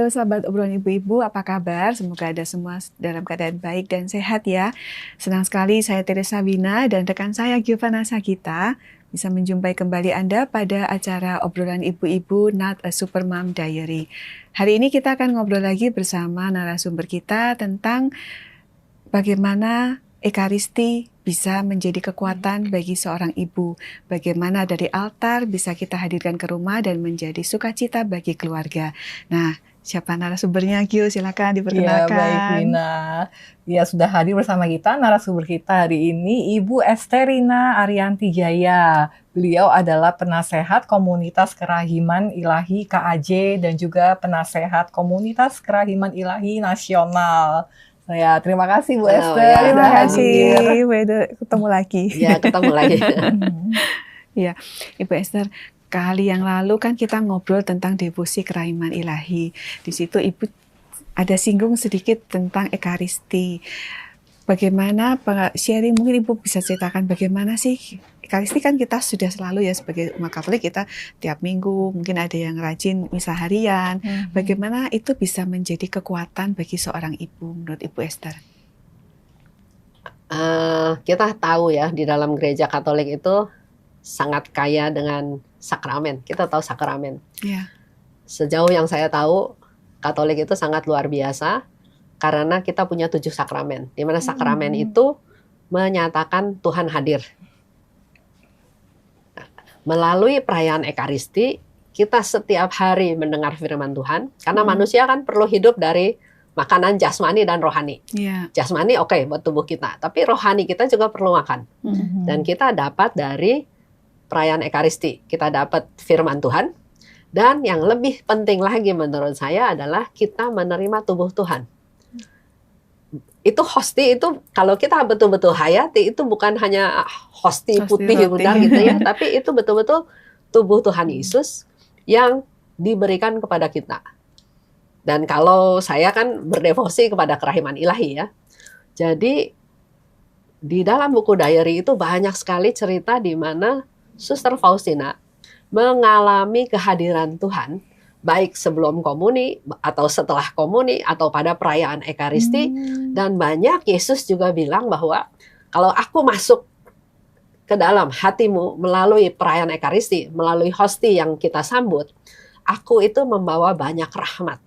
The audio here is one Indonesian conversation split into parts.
Halo sahabat obrolan ibu-ibu, apa kabar? Semoga ada semua dalam keadaan baik dan sehat ya. Senang sekali saya Teresa Wina dan rekan saya Giovanna Sagita bisa menjumpai kembali Anda pada acara obrolan ibu-ibu Not a Supermom Diary. Hari ini kita akan ngobrol lagi bersama narasumber kita tentang bagaimana Ekaristi bisa menjadi kekuatan bagi seorang ibu. Bagaimana dari altar bisa kita hadirkan ke rumah dan menjadi sukacita bagi keluarga. Nah, siapa narasumbernya, Gio? Silakan diperkenalkan. Ya, baik, Wina. Ya, sudah hadir bersama kita narasumber kita hari ini, Ibu Esterina Arianti Jaya. Beliau adalah penasehat Komunitas Kerahiman Ilahi KAJ dan juga penasehat Komunitas Kerahiman Ilahi Nasional. Saya terima kasih Bu Esther. Ya, terima kasih, ketemu lagi. Ya, ketemu lagi. Ya, Ibu Esther, kali yang lalu kan kita ngobrol tentang devosi kerahiman ilahi. Di situ Ibu ada singgung sedikit tentang Ekaristi. Bagaimana sharing, mungkin Ibu bisa ceritakan bagaimana sih Ekaristi kan kita sudah selalu ya sebagai umat Katolik kita tiap minggu, mungkin ada yang rajin misa harian. Bagaimana itu bisa menjadi kekuatan bagi seorang ibu menurut Ibu Esther? Kita tahu ya di dalam gereja Katolik itu sangat kaya dengan sakramen. Kita tahu sakramen. Ya. Sejauh yang saya tahu Katolik itu sangat luar biasa karena kita punya 7 sakramen. Di mana sakramen itu menyatakan Tuhan hadir. Melalui perayaan Ekaristi, kita setiap hari mendengar firman Tuhan. Karena manusia kan perlu hidup dari makanan jasmani dan rohani. Yeah. Jasmani oke, buat tubuh kita. Tapi rohani kita juga perlu makan. Dan kita dapat dari perayaan Ekaristi. Kita dapat firman Tuhan. Dan yang lebih penting lagi menurut saya adalah kita menerima tubuh Tuhan. Itu hosti itu kalau kita betul-betul hayati itu bukan hanya hosti putih udah gitu ya, tapi itu betul-betul tubuh Tuhan Yesus yang diberikan kepada kita. Dan kalau saya kan berdevosi kepada kerahiman ilahi ya. Jadi di dalam buku diary itu banyak sekali cerita di mana Suster Faustina mengalami kehadiran Tuhan baik sebelum komuni atau setelah komuni atau pada perayaan Ekaristi. Dan banyak Yesus juga bilang bahwa kalau aku masuk ke dalam hatimu melalui perayaan Ekaristi, melalui hosti yang kita sambut, aku itu membawa banyak rahmat.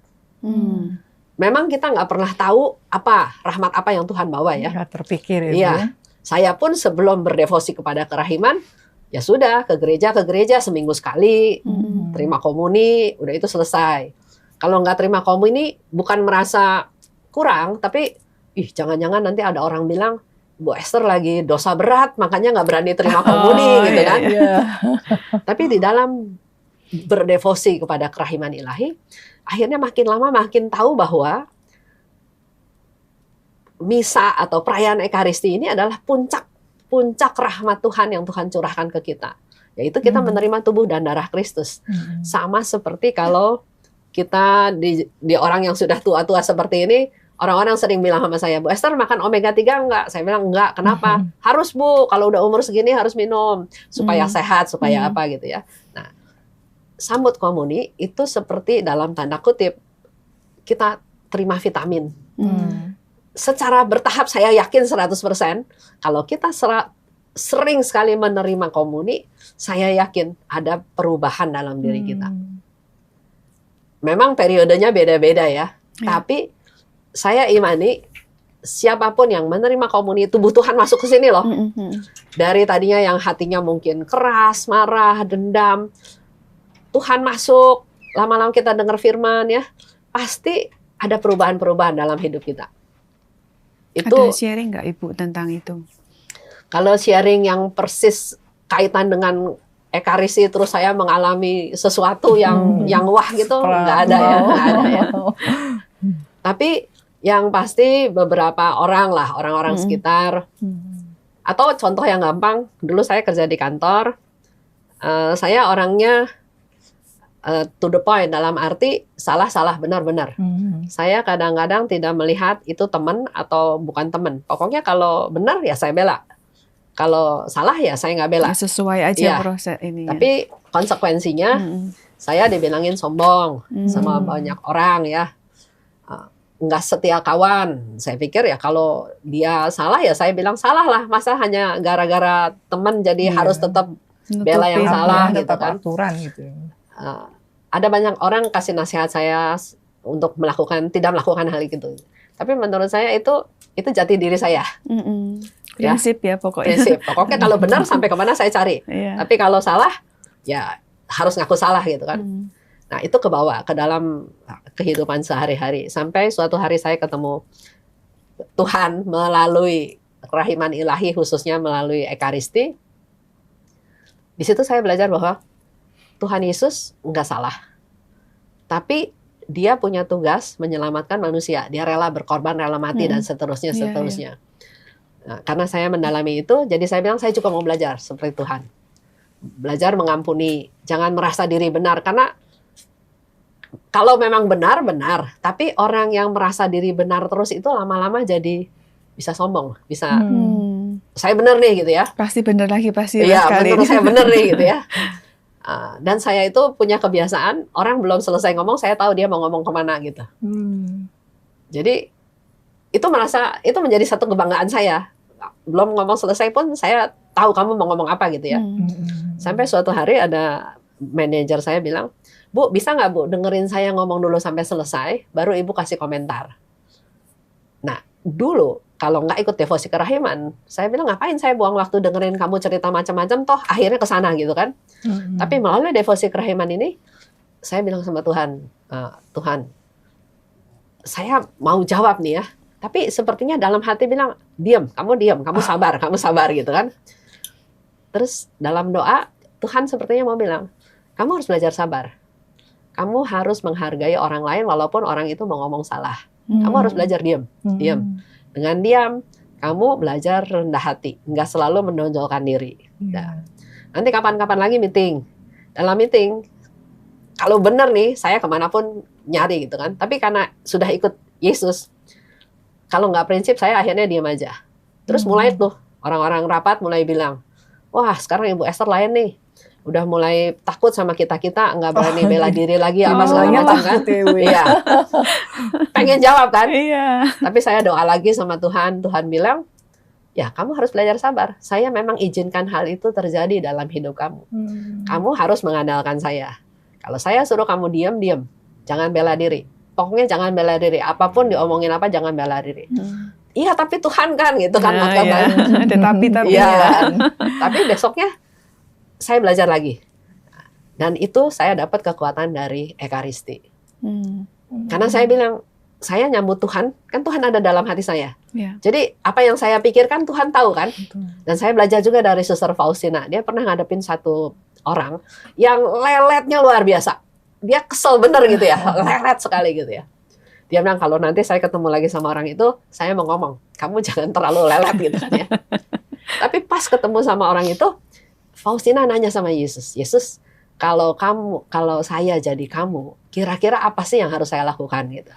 Memang kita nggak pernah tahu apa rahmat apa yang Tuhan bawa ya. Nggak terpikir ya. Iya, saya pun sebelum berdevosi kepada kerahiman, ya sudah ke gereja seminggu sekali, terima komuni, udah itu selesai. Kalau nggak terima komuni bukan merasa kurang, tapi jangan-jangan nanti ada orang bilang Bu Esther lagi dosa berat, makanya nggak berani terima komuni gitu kan. Tapi di dalam berdevosi kepada kerahiman ilahi, akhirnya makin lama makin tahu bahwa misa atau perayaan Ekaristi ini adalah puncak rahmat Tuhan yang Tuhan curahkan ke kita. Yaitu kita menerima tubuh dan darah Kristus. Sama seperti kalau kita di orang yang sudah tua-tua seperti ini, orang-orang sering bilang sama saya, Bu Esther makan omega 3 enggak? Saya bilang enggak, kenapa? Harus Bu, kalau udah umur segini harus minum. Supaya sehat, supaya apa gitu ya. Nah, sambut komuni itu seperti dalam tanda kutip, kita terima vitamin. Secara bertahap saya yakin 100%, kalau kita sering sekali menerima komuni, saya yakin ada perubahan dalam diri kita. Memang periodenya beda-beda ya, tapi saya imani siapapun yang menerima komuni, tubuh Tuhan masuk ke sini loh. Dari tadinya yang hatinya mungkin keras, marah, dendam, Tuhan masuk, lama-lama kita dengar firman ya, pasti ada perubahan-perubahan dalam hidup kita. Ada sharing nggak Ibu tentang itu? Kalau sharing yang persis kaitan dengan Ekaristi terus saya mengalami sesuatu yang wah gitu nggak ada ya. Tapi yang pasti beberapa orang-orang sekitar, atau contoh yang gampang, dulu saya kerja di kantor, saya orangnya to the point dalam arti salah benar. Saya kadang-kadang tidak melihat itu teman atau bukan teman. Pokoknya kalau benar ya saya bela. Kalau salah ya saya nggak bela. Ya, sesuai aja proses ini. Tapi konsekuensinya Saya dibilangin sombong sama banyak orang ya. Nggak setia kawan. Saya pikir ya kalau dia salah ya saya bilang salah lah. Masa hanya gara-gara teman jadi harus tetap bela yang salah gitu kan. Aturan gitu. Ada banyak orang kasih nasihat saya untuk tidak melakukan hal itu. Tapi menurut saya itu jati diri saya. Prinsip ya pokoknya. Prinsip. Pokoknya kalau benar sampai kemana saya cari. Tapi kalau salah ya harus ngaku salah gitu kan. Nah itu kebawa ke dalam kehidupan sehari-hari. Sampai suatu hari saya ketemu Tuhan melalui kerahiman ilahi, khususnya melalui Ekaristi. Di situ saya belajar bahwa Tuhan Yesus nggak salah. Tapi dia punya tugas menyelamatkan manusia. Dia rela berkorban, rela mati, dan seterusnya. Nah, karena saya mendalami itu, jadi saya bilang saya juga mau belajar seperti Tuhan. Belajar mengampuni. Jangan merasa diri benar. Karena kalau memang benar. Tapi orang yang merasa diri benar terus itu lama-lama jadi bisa sombong. Bisa, saya benar nih gitu ya. Pasti benar lagi, pasti. Iya, menurut saya benar nih gitu ya. Dan saya itu punya kebiasaan, orang belum selesai ngomong, saya tahu dia mau ngomong kemana gitu. Jadi itu menjadi satu kebanggaan saya. Belum ngomong selesai pun saya tahu kamu mau ngomong apa gitu ya. Sampai suatu hari ada manajer saya bilang, Bu, bisa nggak Bu dengerin saya ngomong dulu sampai selesai, baru Ibu kasih komentar. Nah, dulu kalau nggak ikut devosi kerahiman, saya bilang ngapain saya buang waktu dengerin kamu cerita macam-macam, toh akhirnya ke sana gitu kan. Tapi melalui devosi kerahiman ini, saya bilang sama Tuhan, Tuhan, saya mau jawab nih ya, tapi sepertinya dalam hati bilang, diam, kamu sabar gitu kan. Terus dalam doa, Tuhan sepertinya mau bilang, kamu harus belajar sabar. Kamu harus menghargai orang lain walaupun orang itu mau ngomong salah. Kamu harus belajar diam. Dengan diam, kamu belajar rendah hati, nggak selalu menonjolkan diri. Nah, nanti kapan-kapan lagi meeting. Dalam meeting, kalau benar nih, saya kemanapun nyari gitu kan. Tapi karena sudah ikut Yesus, kalau nggak prinsip, saya akhirnya diam aja. Terus mulai tuh, orang-orang rapat mulai bilang, wah sekarang Ibu Esther lain nih. Udah mulai takut sama kita-kita, nggak berani bela diri lagi, apa segala macam kan. Iya. Pengen jawab kan. Tapi saya doa lagi sama Tuhan. Tuhan bilang, ya kamu harus belajar sabar. Saya memang izinkan hal itu terjadi dalam hidup kamu. Kamu harus mengandalkan saya. Kalau saya suruh kamu diam. Jangan bela diri. Pokoknya jangan bela diri. Apapun diomongin apa, jangan bela diri. Iya, tapi Tuhan kan, gitu kan. Ada tapi. Iya. Tapi besoknya, saya belajar lagi. Dan itu saya dapat kekuatan dari Ekaristi. Karena saya bilang, saya nyambut Tuhan, kan Tuhan ada dalam hati saya. Jadi apa yang saya pikirkan Tuhan tahu kan. Dan saya belajar juga dari Suster Faustina. Dia pernah ngadepin satu orang yang leletnya luar biasa. Dia kesel bener gitu ya, lelet sekali gitu ya. Dia bilang kalau nanti saya ketemu lagi sama orang itu, saya mau ngomong, kamu jangan terlalu lelet gitu kan ya. Tapi pas ketemu sama orang itu, Faustina nanya sama Yesus, Yesus, kalau saya jadi kamu, kira-kira apa sih yang harus saya lakukan gitu.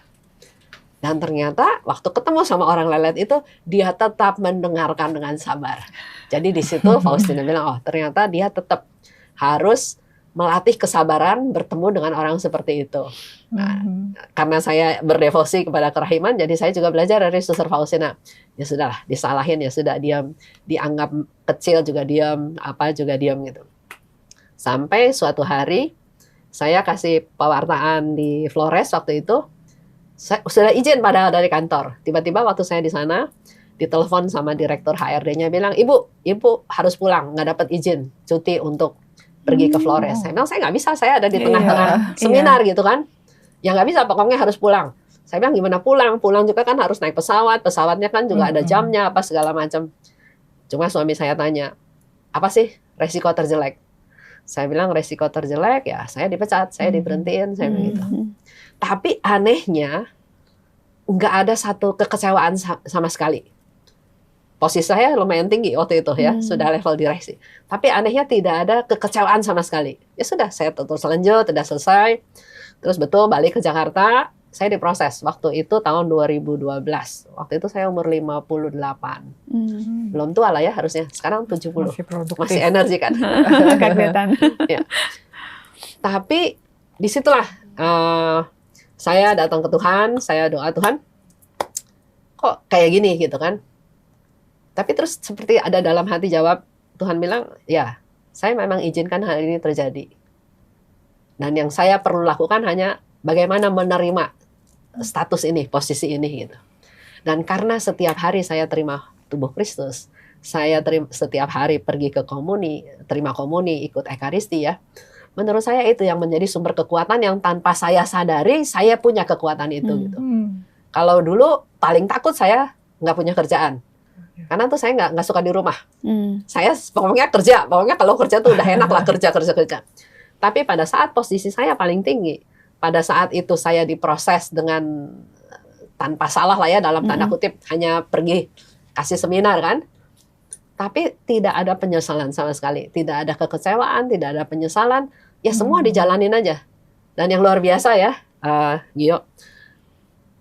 Dan ternyata waktu ketemu sama orang lelet itu, dia tetap mendengarkan dengan sabar. Jadi di situ Faustina bilang, oh ternyata dia tetap harus melatih kesabaran bertemu dengan orang seperti itu. Nah, karena saya berdevosi kepada kerahiman, jadi saya juga belajar dari Suster Faustina. Ya sudahlah, disalahin ya sudah, diam, dianggap kecil juga diam, apa juga diam gitu. Sampai suatu hari saya kasih pewartaan di Flores waktu itu, saya sudah izin padahal dari kantor. Tiba-tiba waktu saya di sana, ditelepon sama direktur HRD-nya bilang, ibu harus pulang, nggak dapat izin cuti untuk pergi ke Flores. Saya bilang saya nggak bisa, saya ada di tengah-tengah seminar gitu kan. Ya nggak bisa, pokoknya harus pulang. Saya bilang gimana pulang? Pulang juga kan harus naik pesawat, pesawatnya kan juga ada jamnya apa segala macam. Cuma suami saya tanya, apa sih resiko terjelek? Saya bilang resiko terjelek ya saya dipecat, saya diberhentiin, saya bilang gitu. Tapi anehnya nggak ada satu kekecewaan sama sekali. Posisi saya lumayan tinggi waktu itu ya, sudah level direksi. Tapi anehnya tidak ada kekecewaan sama sekali. Ya sudah, saya terus lanjut, sudah selesai. Terus betul balik ke Jakarta, saya diproses. Waktu itu tahun 2012. Waktu itu saya umur 58. Belum tua lah ya harusnya. Sekarang 70. Masih energi kan. Kagetan. Ya. Tapi disitulah saya datang ke Tuhan, saya doa, Tuhan, kok kayak gini gitu kan. Tapi terus seperti ada dalam hati jawab, Tuhan bilang, ya saya memang izinkan hal ini terjadi. Dan yang saya perlu lakukan hanya bagaimana menerima status ini, posisi ini gitu. Dan karena setiap hari saya terima tubuh Kristus, saya setiap hari pergi ke komuni, terima komuni, ikut ekaristi ya. Menurut saya itu yang menjadi sumber kekuatan yang tanpa saya sadari, saya punya kekuatan itu gitu. Kalau dulu paling takut saya nggak punya kerjaan. Karena tuh saya nggak suka di rumah. Saya pokoknya kerja, pokoknya kalau kerja tuh udah enak lah kerja. Tapi pada saat posisi saya paling tinggi, pada saat itu saya diproses dengan tanpa salah lah ya dalam tanda kutip, hanya pergi kasih seminar kan. Tapi tidak ada penyesalan sama sekali, tidak ada kekecewaan, tidak ada penyesalan, ya semua dijalanin aja. Dan yang luar biasa ya, Gio,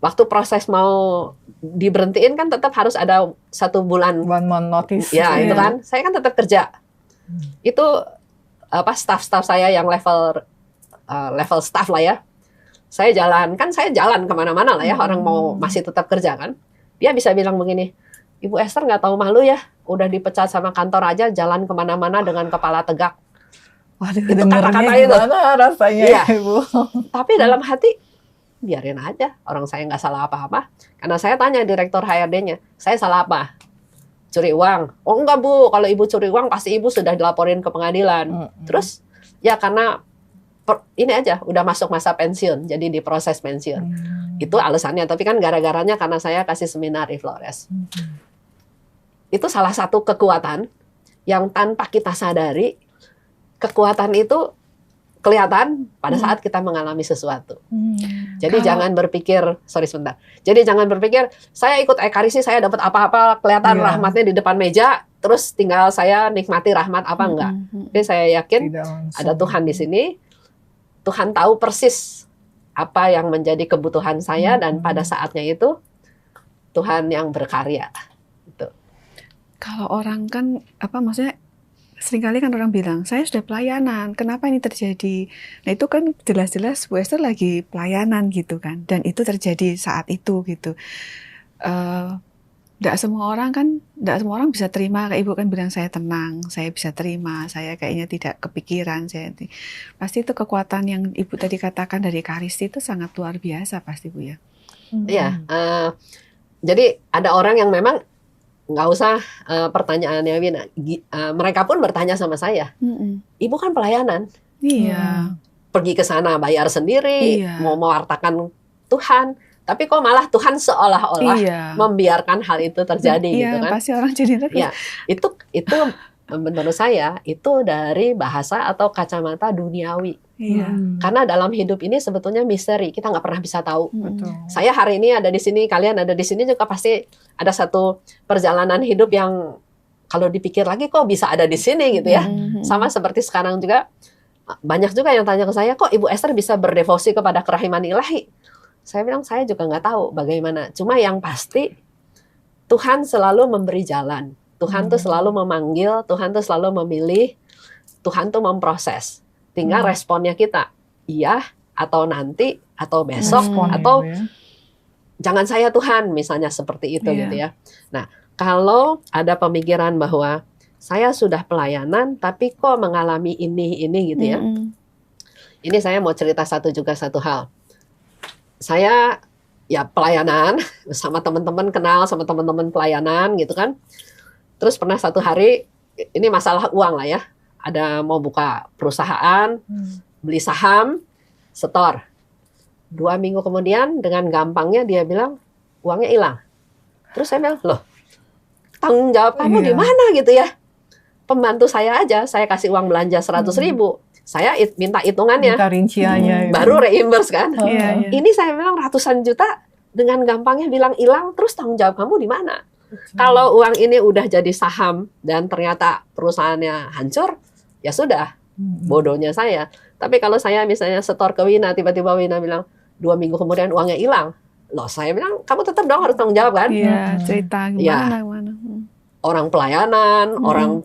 waktu proses mau diberhentiin kan tetap harus ada 1 bulan 1 month notice. Ya itu kan, saya kan tetap kerja. Itu staff saya yang level staff lah ya. Saya jalan kemana-mana lah ya, orang mau masih tetap kerja kan. Dia bisa bilang begini, Ibu Esther nggak tahu malu ya, udah dipecat sama kantor aja, jalan kemana-mana dengan kepala tegak. Waduh, itu kata-kata itu. Gimana rasanya, iya. Ibu? Tapi dalam hati, biarin aja, orang saya nggak salah apa-apa. Karena saya tanya direktur HRD-nya, saya salah apa? Curi uang? Oh enggak Bu, kalau Ibu curi uang pasti Ibu sudah dilaporin ke pengadilan. Terus, ya karena ini aja, udah masuk masa pensiun, jadi diproses pensiun. Itu alasannya, tapi kan gara-garanya karena saya kasih seminar Flores. Itu salah satu kekuatan yang tanpa kita sadari, kekuatan itu kelihatan pada saat kita mengalami sesuatu. Jadi jangan berpikir, Jadi jangan berpikir saya ikut ekaristi, saya dapat apa-apa, kelihatan rahmatnya di depan meja, terus tinggal saya nikmati rahmat apa enggak. Jadi saya yakin ada Tuhan di sini. Tuhan tahu persis apa yang menjadi kebutuhan saya dan pada saatnya itu Tuhan yang berkarya. Gitu. Kalau orang kan maksudnya seringkali kan orang bilang saya sudah pelayanan, kenapa ini terjadi? Nah itu kan jelas-jelas Bu Esther lagi pelayanan gitu kan, dan itu terjadi saat itu gitu. Tidak semua orang bisa terima. Kayak Ibu kan bilang saya tenang, saya bisa terima, saya kayaknya tidak kepikiran. Pasti itu kekuatan yang Ibu tadi katakan dari ekaristi itu sangat luar biasa pasti Bu ya. Iya. Jadi ada orang yang memang nggak usah pertanyaannya, Wina. Mereka pun bertanya sama saya, Ibu kan pelayanan, pergi ke sana bayar sendiri, mau mewartakan Tuhan, tapi kok malah Tuhan seolah-olah membiarkan hal itu terjadi gitu kan? Pasti orang jadi ya, itu menurut saya itu dari bahasa atau kacamata duniawi. Karena dalam hidup ini sebetulnya misteri, kita nggak pernah bisa tahu. Saya hari ini ada di sini, kalian ada di sini juga pasti ada satu perjalanan hidup yang kalau dipikir lagi kok bisa ada di sini gitu ya. Sama seperti sekarang juga banyak juga yang tanya ke saya, kok Ibu Esther bisa berdevosi kepada kerahiman ilahi? Saya bilang saya juga nggak tahu bagaimana. Cuma yang pasti Tuhan selalu memberi jalan. Tuhan tuh selalu memanggil, Tuhan tuh selalu memilih, Tuhan tuh memproses. Tinggal responnya kita, iya atau nanti atau besok atau jangan saya Tuhan, misalnya seperti itu gitu ya. Nah, kalau ada pemikiran bahwa saya sudah pelayanan tapi kok mengalami ini gitu ya. Ini saya mau cerita satu hal. Saya ya pelayanan sama teman-teman, kenal sama teman-teman pelayanan gitu kan. Terus pernah satu hari, ini masalah uang lah ya. Ada mau buka perusahaan, beli saham, setor. 2 minggu kemudian dengan gampangnya dia bilang uangnya hilang. Terus saya bilang, loh tanggung jawab kamu di mana gitu ya? Pembantu saya aja, saya kasih uang belanja 100.000. Saya minta hitungannya, minta rinciannya, baru reimburse kan. Ini saya bilang ratusan juta dengan gampangnya bilang hilang, terus tanggung jawab kamu di mana? Kalau uang ini udah jadi saham dan ternyata perusahaannya hancur, ya sudah, bodohnya saya. Tapi kalau saya misalnya setor ke Wina, tiba-tiba Wina bilang 2 minggu kemudian uangnya hilang, loh saya bilang kamu tetap dong harus tanggung jawab kan? Iya, cerita gimana? Orang pelayanan,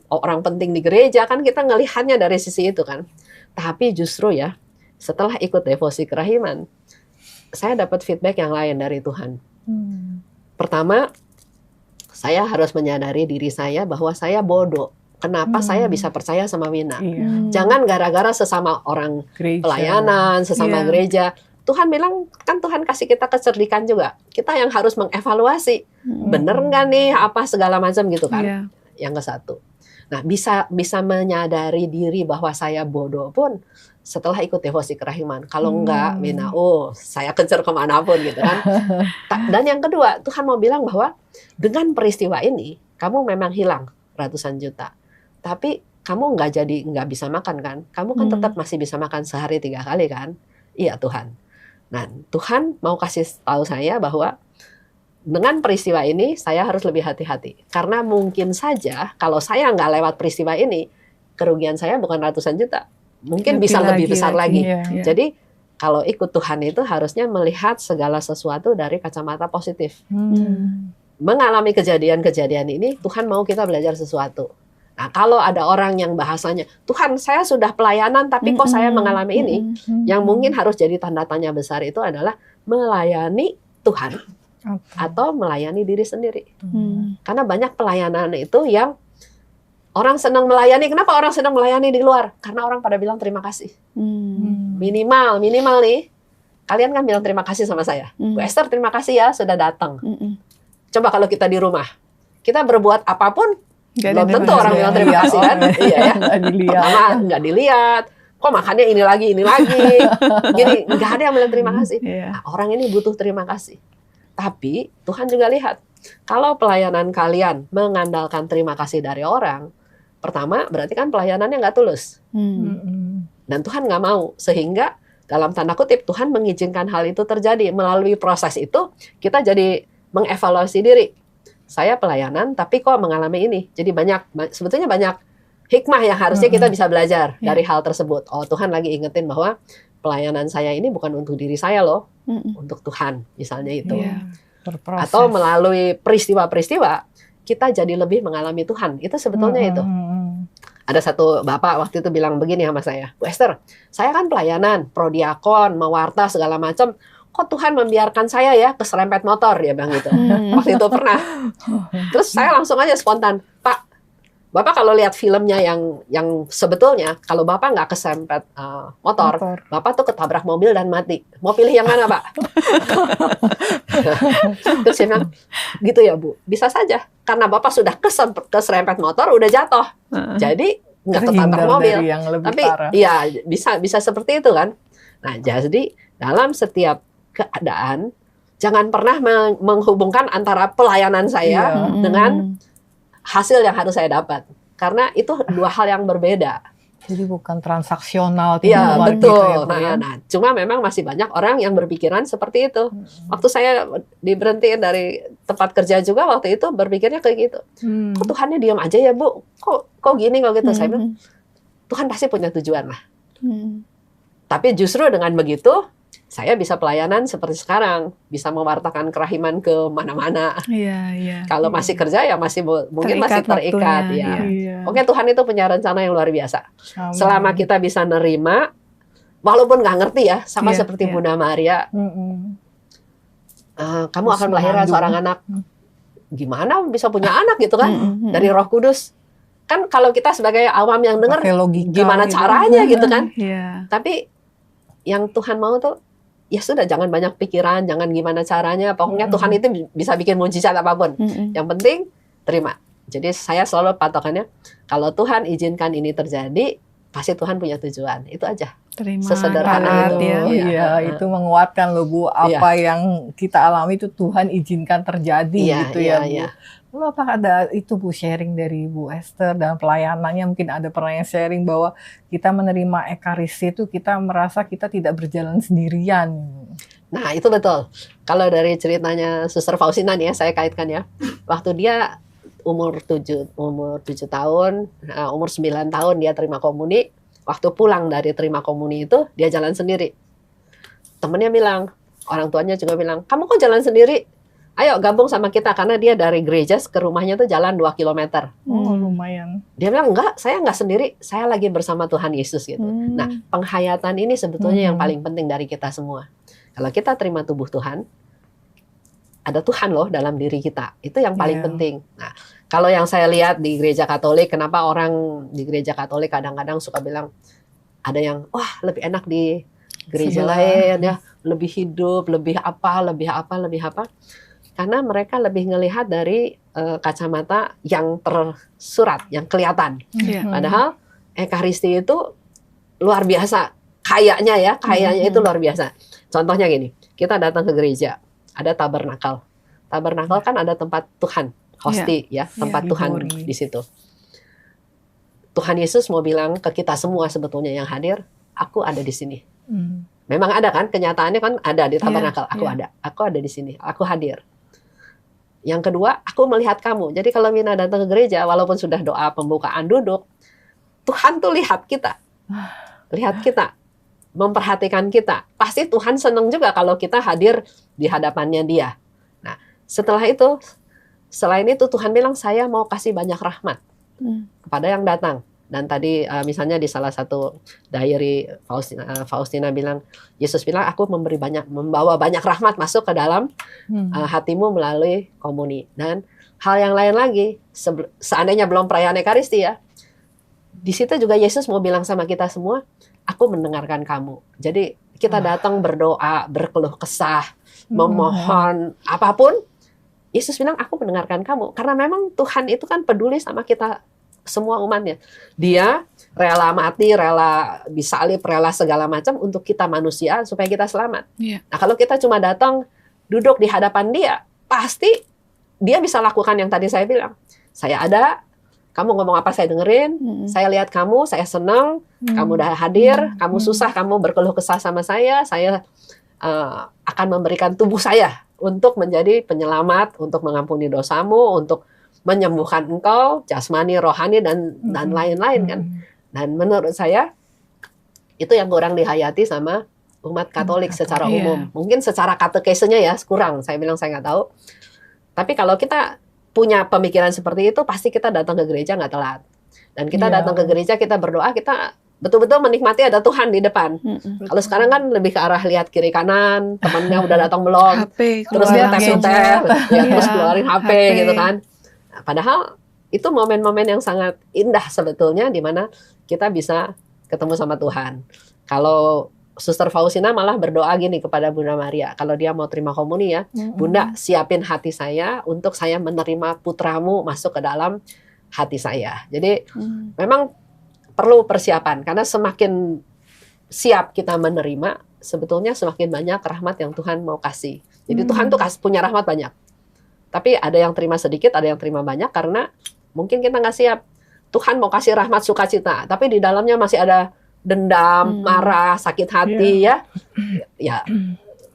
orang penting di gereja kan kita ngelihatnya dari sisi itu kan. Tapi justru ya, setelah ikut devosi kerahiman, saya dapat feedback yang lain dari Tuhan. Pertama, saya harus menyadari diri saya bahwa saya bodoh. Kenapa saya bisa percaya sama Wina? Jangan gara-gara sesama orang pelayanan, sesama gereja. Tuhan bilang, kan Tuhan kasih kita kecerdikan juga. Kita yang harus mengevaluasi. Bener nggak nih apa segala macam gitu kan. Yang ke satu. Nah, bisa menyadari diri bahwa saya bodoh pun setelah ikut devosi kerahiman. Kalau enggak, Wina, saya kejar kemanapun gitu kan. Dan yang kedua, Tuhan mau bilang bahwa dengan peristiwa ini, kamu memang hilang ratusan juta. Tapi kamu nggak bisa makan kan? Kamu kan tetap masih bisa makan sehari 3 kali kan? Iya Tuhan. Nah, Tuhan mau kasih tahu saya bahwa dengan peristiwa ini saya harus lebih hati-hati. Karena mungkin saja kalau saya nggak lewat peristiwa ini, kerugian saya bukan ratusan juta. Mungkin bisa lebih besar lagi. Jadi kalau ikut Tuhan itu harusnya melihat segala sesuatu dari kacamata positif. Mengalami kejadian-kejadian ini, Tuhan mau kita belajar sesuatu. Nah, kalau ada orang yang bahasanya, Tuhan saya sudah pelayanan tapi kok saya mengalami ini, yang mungkin harus jadi tanda tanya besar itu adalah melayani Tuhan atau melayani diri sendiri. Karena banyak pelayanan itu yang orang senang melayani. Kenapa orang senang melayani di luar? Karena orang pada bilang terima kasih. Minimal nih, kalian kan bilang terima kasih sama saya. Bu Esther terima kasih ya sudah datang. Coba kalau kita di rumah, kita berbuat apapun, belum tentu orang bilang terima kasih kan? Iya ya. Pertama nggak dilihat. Kok makannya ini lagi. Gini, nggak ada yang bilang terima kasih. Nah, orang ini butuh terima kasih. Tapi Tuhan juga lihat, kalau pelayanan kalian mengandalkan terima kasih dari orang, pertama berarti kan pelayanannya nggak tulus. Dan Tuhan nggak mau, sehingga dalam tanda kutip Tuhan mengizinkan hal itu terjadi. Melalui proses itu kita jadi mengevaluasi diri. Saya pelayanan tapi kok mengalami ini. Jadi sebetulnya banyak hikmah yang harusnya kita bisa belajar dari hal tersebut. Oh, Tuhan lagi ingetin bahwa pelayanan saya ini bukan untuk diri saya loh, untuk Tuhan misalnya itu. Atau melalui peristiwa-peristiwa kita jadi lebih mengalami Tuhan. Itu sebetulnya itu. Ada satu bapak waktu itu bilang begini sama saya, Bu Esther, saya kan pelayanan, prodiakon, mewarta segala macam. Kok Tuhan membiarkan saya ya keserempet motor, dia bilang gitu. Waktu itu pernah. Terus saya langsung aja spontan, Pak, Bapak kalau lihat filmnya yang sebetulnya, kalau Bapak nggak keserempet motor, Bapak tuh ketabrak mobil dan mati. Mau pilih yang mana, Pak? Terus saya bilang, gitu ya Bu, bisa saja. Karena Bapak sudah keserempet motor, udah jatuh. Jadi nggak ketabrak mobil. Tapi ya bisa seperti itu kan. Nah, jadi dalam setiap keadaan, jangan pernah menghubungkan antara pelayanan saya dengan hasil yang harus saya dapat. Karena itu dua hal yang berbeda. Jadi bukan transaksional. Iya, betul. Gitu ya, nah, cuma memang masih banyak orang yang berpikiran seperti itu. Waktu saya diberhentiin dari tempat kerja juga, waktu itu berpikirnya kayak gitu. Kok Tuhannya diam aja ya Bu? Kok gini, kok gitu? Saya bilang, Tuhan pasti punya tujuan lah. Tapi justru dengan begitu, saya bisa pelayanan seperti sekarang, bisa mewartakan kerahiman ke mana-mana. Kalau masih kerja ya mungkin masih terikat ya. Oke, Tuhan itu punya rencana yang luar biasa. Selama kita bisa nerima, walaupun nggak ngerti ya, sama seperti Bunda Maria, kamu akan melahirkan seorang anak. Gimana bisa punya anak gitu kan? Dari Roh Kudus. Kan kalau kita sebagai awam yang dengar, gimana caranya gitu kan? Tapi yang Tuhan mau tuh, ya sudah, jangan banyak pikiran, jangan gimana caranya, pokoknya Tuhan itu bisa bikin mujizat apapun. Yang penting terima. Jadi saya selalu patokannya, kalau Tuhan izinkan ini terjadi, pasti Tuhan punya tujuan. Itu aja. Terima. Sesederhana itu. Itu menguatkan loh Bu, apa yang kita alami itu Tuhan izinkan terjadi gitu ya Bu. Lalu apa ada itu Bu sharing dari Bu Esther dalam pelayanannya, mungkin ada pernah yang sharing bahwa kita menerima Ekaristi itu kita merasa kita tidak berjalan sendirian. Nah itu betul. Kalau dari ceritanya Suster Faustina nih ya, saya kaitkan ya. Waktu dia umur 7 tahun, umur 9 tahun dia terima komuni. Waktu pulang dari terima komuni itu dia jalan sendiri. Temennya bilang, orang tuanya juga bilang, kamu kok jalan sendiri? ayo gabung sama kita, karena dia dari gereja ke rumahnya tuh jalan 2 kilometer. Oh, lumayan. Dia bilang, enggak, saya enggak sendiri, saya lagi bersama Tuhan Yesus gitu. Nah, penghayatan ini sebetulnya yang paling penting dari kita semua. Kalau kita terima tubuh Tuhan, ada Tuhan loh dalam diri kita. Itu yang paling penting. Nah, kalau yang saya lihat di gereja Katolik, kenapa orang di gereja Katolik kadang-kadang suka bilang, ada yang, wah lebih enak di gereja lain ya, lebih hidup, lebih apa. Karena mereka lebih ngelihat dari kacamata yang tersurat, yang kelihatan. Padahal Ekaristi itu luar biasa, kayaknya itu luar biasa. Contohnya gini, kita datang ke gereja, ada tabernakel. Tabernakel kan ada tempat Tuhan, hosti tempat Tuhan di situ. Tuhan Yesus mau bilang ke kita semua sebetulnya yang hadir, aku ada di sini. Memang ada kan, kenyataannya kan ada di tabernakel, aku ada di sini, aku hadir. Yang kedua, aku melihat kamu. Jadi kalau Mina datang ke gereja, walaupun sudah doa pembukaan duduk, Tuhan tuh lihat kita. Lihat kita. Memperhatikan kita. Pasti Tuhan senang juga kalau kita hadir di hadapannya dia. Nah, setelah itu, selain itu Tuhan bilang, saya mau kasih banyak rahmat kepada yang datang. Dan tadi misalnya di salah satu diary Faustina bilang, Yesus bilang, aku membawa banyak rahmat masuk ke dalam hatimu melalui komuni. Dan hal yang lain lagi, seandainya belum perayaan Ekaristi ya, di situ juga Yesus mau bilang sama kita semua, aku mendengarkan kamu. Jadi kita datang berdoa, berkeluh kesah, memohon apapun, Yesus bilang, aku mendengarkan kamu. Karena memang Tuhan itu kan peduli sama kita semua umatnya. Dia rela mati, rela disalib, rela segala macam untuk kita manusia supaya kita selamat. Nah, kalau kita cuma datang duduk di hadapan dia, pasti dia bisa lakukan yang tadi saya bilang. Saya ada, kamu ngomong apa saya dengerin, saya lihat kamu, saya senang, kamu udah hadir, kamu susah, kamu berkeluh kesah sama saya akan memberikan tubuh saya untuk menjadi penyelamat, untuk mengampuni dosamu, untuk menyembuhkan engkau, jasmani, rohani, dan lain-lain kan. Dan menurut saya, itu yang kurang dihayati sama umat Katolik secara umum. Mungkin secara katekesenya ya, kurang. Saya bilang saya nggak tahu. Tapi kalau kita punya pemikiran seperti itu, pasti kita datang ke gereja nggak telat. Dan kita datang ke gereja, kita berdoa, kita betul-betul menikmati ada Tuhan di depan. Kalau sekarang kan lebih ke arah lihat kiri kanan, temannya udah datang belum, terus dia terus keluarin HP gitu kan. Padahal itu momen-momen yang sangat indah sebetulnya, di mana kita bisa ketemu sama Tuhan. Kalau Suster Faustina malah berdoa gini kepada Bunda Maria, kalau dia mau terima komuni ya, Bunda siapin hati saya untuk saya menerima putramu masuk ke dalam hati saya. Jadi memang perlu persiapan, karena semakin siap kita menerima, sebetulnya semakin banyak rahmat yang Tuhan mau kasih. Jadi Tuhan tuh punya rahmat banyak. Tapi ada yang terima sedikit, ada yang terima banyak, karena mungkin kita nggak siap. Tuhan mau kasih rahmat sukacita, tapi di dalamnya masih ada dendam, marah, sakit hati ya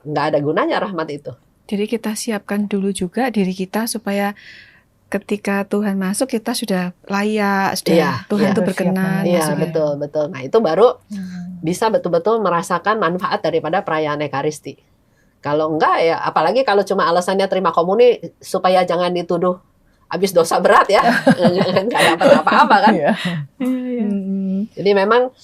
nggak ada gunanya rahmat itu. Jadi kita siapkan dulu juga diri kita supaya ketika Tuhan masuk kita sudah layak, sudah Tuhan itu berkenan. Iya, betul. Nah itu baru bisa betul-betul merasakan manfaat daripada perayaan Ekaristi. Kalau enggak ya, apalagi kalau cuma alasannya terima komuni supaya jangan dituduh habis dosa berat ya, nggak dapat apa-apa kan. Jadi memang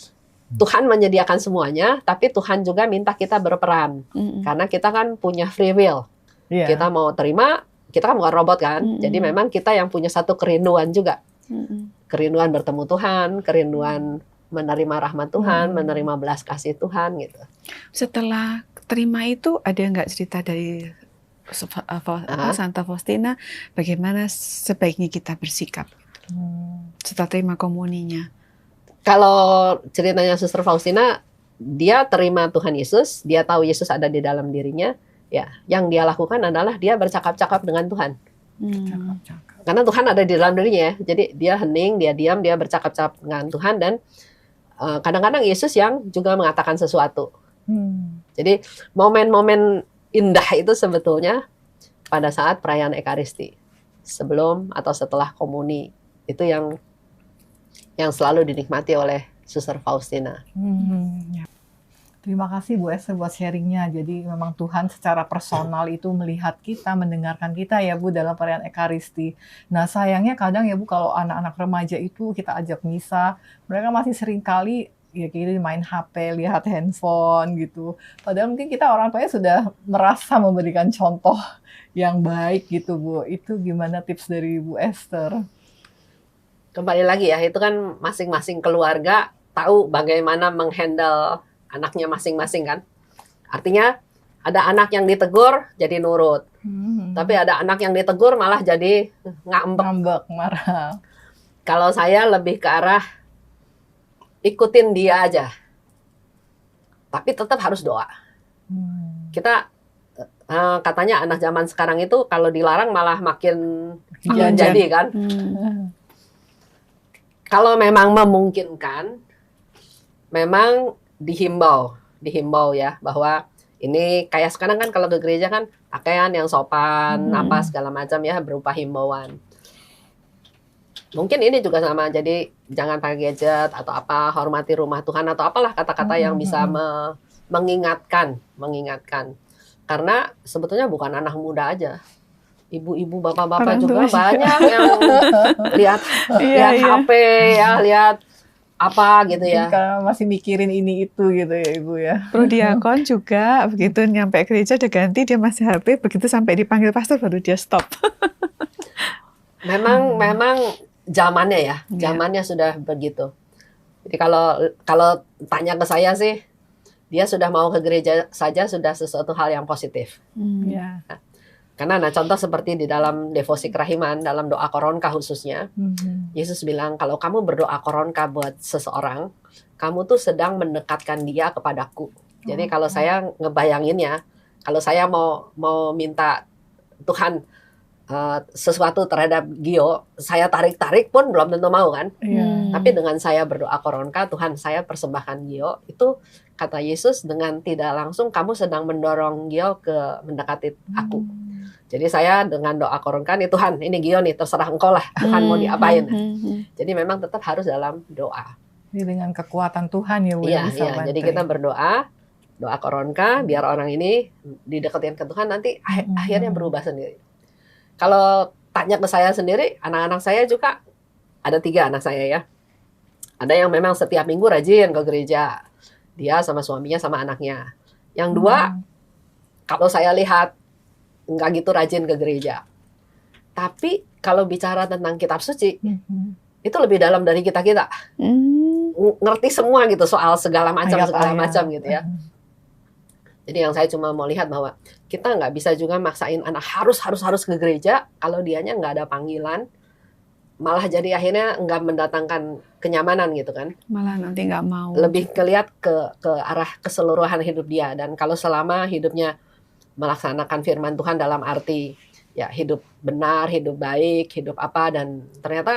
Tuhan menyediakan semuanya, tapi Tuhan juga minta kita berperan, karena kita kan punya free will. Kita mau terima, kita kan bukan robot kan, jadi memang kita yang punya satu kerinduan juga, kerinduan bertemu Tuhan, kerinduan menerima rahmat Tuhan, menerima belas kasih Tuhan gitu. Setelah terima itu ada nggak cerita dari Santa Faustina bagaimana sebaiknya kita bersikap setelah terima komuninya? Kalau ceritanya Suster Faustina, dia terima Tuhan Yesus, dia tahu Yesus ada di dalam dirinya, ya yang dia lakukan adalah dia bercakap-cakap dengan Tuhan. Karena Tuhan ada di dalam dirinya ya, jadi dia hening, dia diam, dia bercakap-cakap dengan Tuhan, dan kadang-kadang Yesus yang juga mengatakan sesuatu. Jadi momen-momen indah itu sebetulnya pada saat perayaan Ekaristi, sebelum atau setelah komuni, itu yang selalu dinikmati oleh Suster Faustina. Terima kasih Bu Esther buat sharingnya. Jadi memang Tuhan secara personal itu melihat kita, mendengarkan kita ya Bu dalam perayaan Ekaristi. Nah sayangnya kadang ya Bu kalau anak-anak remaja itu kita ajak misa, mereka masih sering kali ya kita main HP, lihat handphone gitu. Padahal mungkin kita orang tuanya sudah merasa memberikan contoh yang baik gitu Bu. Itu gimana tips dari Bu Esther? Kembali lagi ya, itu kan masing-masing keluarga tahu bagaimana menghandle anaknya masing-masing kan. Artinya ada anak yang ditegur jadi nurut. Tapi ada anak yang ditegur malah jadi ngambek, marah. Kalau saya lebih ke arah ikutin dia aja. Tapi tetap harus doa. Kita katanya anak zaman sekarang itu kalau dilarang malah makin jadi kan. Kalau memang memungkinkan, memang dihimbau ya bahwa ini kayak sekarang kan kalau ke gereja kan pakaian yang sopan, apa segala macam ya berupa himbauan. Mungkin ini juga sama, jadi jangan pakai gadget atau apa, hormati rumah Tuhan atau apalah kata-kata yang bisa mengingatkan. Karena sebetulnya bukan anak muda aja. Ibu-ibu, bapak-bapak juga banyak yang lihat HP ya, lihat apa gitu ya. Karena masih mikirin ini itu gitu ya Ibu ya. Prodiakon juga begitu nyampe gereja udah ganti, dia masih HP, begitu sampai dipanggil pastor baru dia stop. Memang zamannya ya, zamannya sudah begitu. Jadi kalau tanya ke saya sih, dia sudah mau ke gereja saja sudah sesuatu hal yang positif. Ya. Karena contoh seperti di dalam devosi kerahiman, dalam doa koronka khususnya, Yesus bilang kalau kamu berdoa koronka buat seseorang, kamu tuh sedang mendekatkan dia kepadaku. Jadi kalau saya ngebayanginnya, kalau saya mau minta Tuhan sesuatu terhadap Gio, saya tarik-tarik pun belum tentu mau kan. Tapi dengan saya berdoa koronka, Tuhan saya persembahkan Gio, itu kata Yesus dengan tidak langsung kamu sedang mendorong Gio ke mendekati aku. Jadi saya dengan doa koronkan, nih Tuhan, ini Gio nih, terserah engkau lah, Tuhan mau diapain. Jadi memang tetap harus dalam doa. Jadi dengan kekuatan Tuhan ya Bu. Iya. Jadi kita berdoa, doa koronka, biar orang ini dideketin ke Tuhan, nanti akhirnya berubah sendiri. Kalau tanya ke saya sendiri, anak-anak saya juga, ada 3 anak saya ya. Ada yang memang setiap minggu rajin ke gereja. Dia sama suaminya sama anaknya. Yang 2, kalau saya lihat, nggak gitu rajin ke gereja. Tapi kalau bicara tentang kitab suci, itu lebih dalam dari kita-kita. Ngerti semua gitu soal segala macam gitu ya. Jadi yang saya cuma mau lihat bahwa kita nggak bisa juga maksain anak harus ke gereja kalau dianya nggak ada panggilan, malah jadi akhirnya nggak mendatangkan kenyamanan gitu kan. Malah nanti nggak mau. Lebih kelihat ke arah keseluruhan hidup dia, dan kalau selama hidupnya melaksanakan firman Tuhan dalam arti ya hidup benar, hidup baik, hidup apa, dan ternyata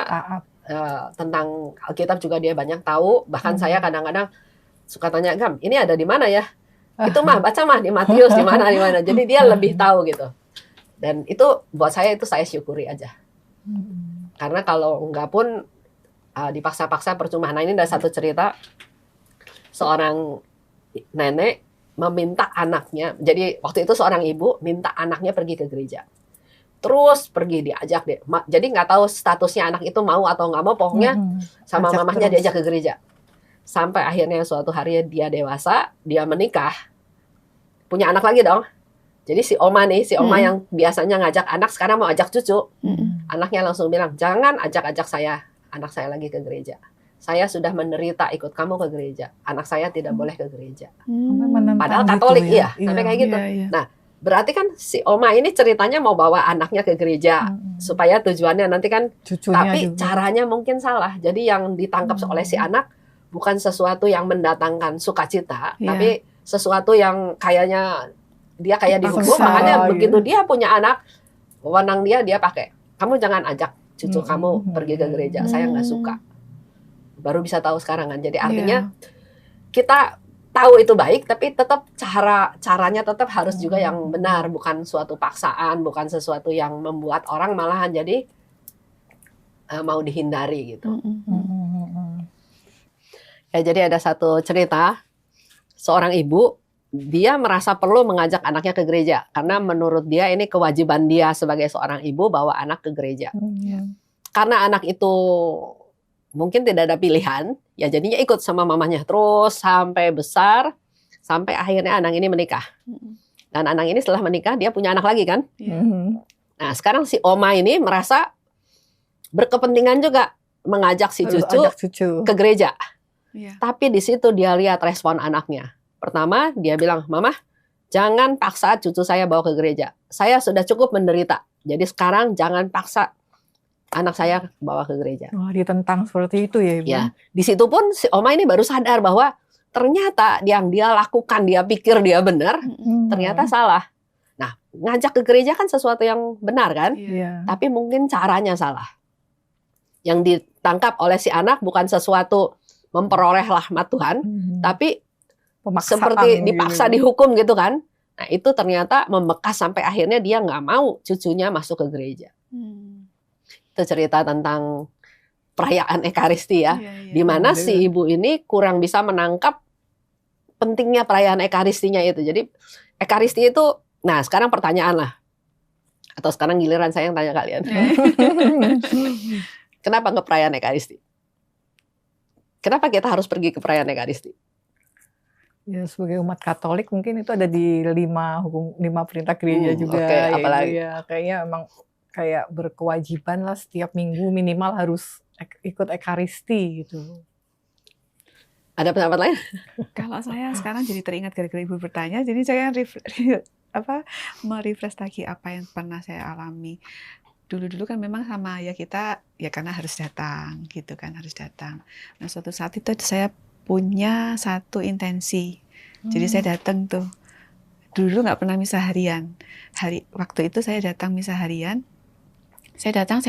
tentang Alkitab juga dia banyak tahu. Bahkan saya kadang-kadang suka tanya, Gam, ini ada di mana ya? Itu mah baca mah di Matius di mana. Jadi dia lebih tahu gitu. Dan itu buat saya itu saya syukuri aja. Karena kalau enggak pun dipaksa-paksa percuma. Nah ini ada satu cerita, seorang nenek meminta anaknya, jadi waktu itu seorang ibu minta anaknya pergi ke gereja, terus pergi diajak deh, jadi nggak tahu statusnya anak itu mau atau nggak mau, pokoknya sama mamahnya diajak ke gereja, sampai akhirnya suatu hari dia dewasa, dia menikah, punya anak lagi dong. Jadi si oma yang biasanya ngajak anak sekarang mau ajak cucu, anaknya langsung bilang jangan ajak saya, anak saya lagi ke gereja. Saya sudah menderita ikut kamu ke gereja. Anak saya tidak boleh ke gereja. Padahal Katolik gitu ya? Sampai kayak gitu. Nah, berarti kan si oma ini ceritanya mau bawa anaknya ke gereja supaya tujuannya nanti kan cucunya tapi juga. Caranya mungkin salah. Jadi yang ditangkap oleh si anak bukan sesuatu yang mendatangkan sukacita, tapi sesuatu yang kayaknya dia kayak dihukum. Makanya begitu dia punya anak, wewenang dia pakai. Kamu jangan ajak cucu kamu pergi ke gereja. Saya nggak suka. Baru bisa tahu sekarang kan. Jadi artinya kita tahu itu baik, tapi tetap caranya tetap harus juga yang benar, bukan suatu paksaan, bukan sesuatu yang membuat orang malahan jadi mau dihindari gitu. Ya jadi ada satu cerita, seorang ibu, dia merasa perlu mengajak anaknya ke gereja karena menurut dia ini kewajiban dia sebagai seorang ibu bawa anak ke gereja. Karena anak itu mungkin tidak ada pilihan, ya jadinya ikut sama mamanya terus sampai besar, sampai akhirnya anak ini menikah. Dan anak ini setelah menikah dia punya anak lagi kan. Nah sekarang si oma ini merasa berkepentingan juga mengajak si cucu ke gereja. Tapi di situ dia lihat respon anaknya. Pertama dia bilang, "Mama, jangan paksa cucu saya bawa ke gereja. Saya sudah cukup menderita. Jadi sekarang jangan paksa anak saya bawa ke gereja." Wah, ditentang seperti itu ya, Ibu. Ya, di situ pun si oma ini baru sadar bahwa ternyata yang dia lakukan, dia pikir dia benar, ternyata salah. Nah, ngajak ke gereja kan sesuatu yang benar kan? Tapi mungkin caranya salah. Yang ditangkap oleh si anak bukan sesuatu memperoleh rahmat Tuhan, tapi Pemaksaan seperti dipaksa gitu. dihukum gitu kan. Nah itu ternyata membekas sampai akhirnya dia nggak mau cucunya masuk ke gereja. Itu cerita tentang perayaan Ekaristi ya. Di mana si ibu ini kurang bisa menangkap pentingnya perayaan Ekaristinya itu. Jadi Ekaristi itu, nah sekarang pertanyaan lah. Atau sekarang giliran saya yang tanya kalian. Kenapa nggak perayaan Ekaristi? Kenapa kita harus pergi ke perayaan Ekaristi? Ya sebagai umat Katolik mungkin itu ada di 5 perintah gereja juga. Oke, apalagi? Ya, kayaknya emang kayak berkewajiban lah setiap minggu minimal harus ikut Ekaristi gitu. Ada pendapat lain? Kalau saya sekarang jadi teringat gara-gara Ibu bertanya, jadi saya merefresh lagi apa yang pernah saya alami. Dulu-dulu kan memang sama ya kita ya karena harus datang gitu kan, harus datang. Nah suatu saat itu saya punya satu intensi, jadi saya datang tuh. Dulu nggak pernah misa harian. Waktu itu saya datang misa harian. Saya datang.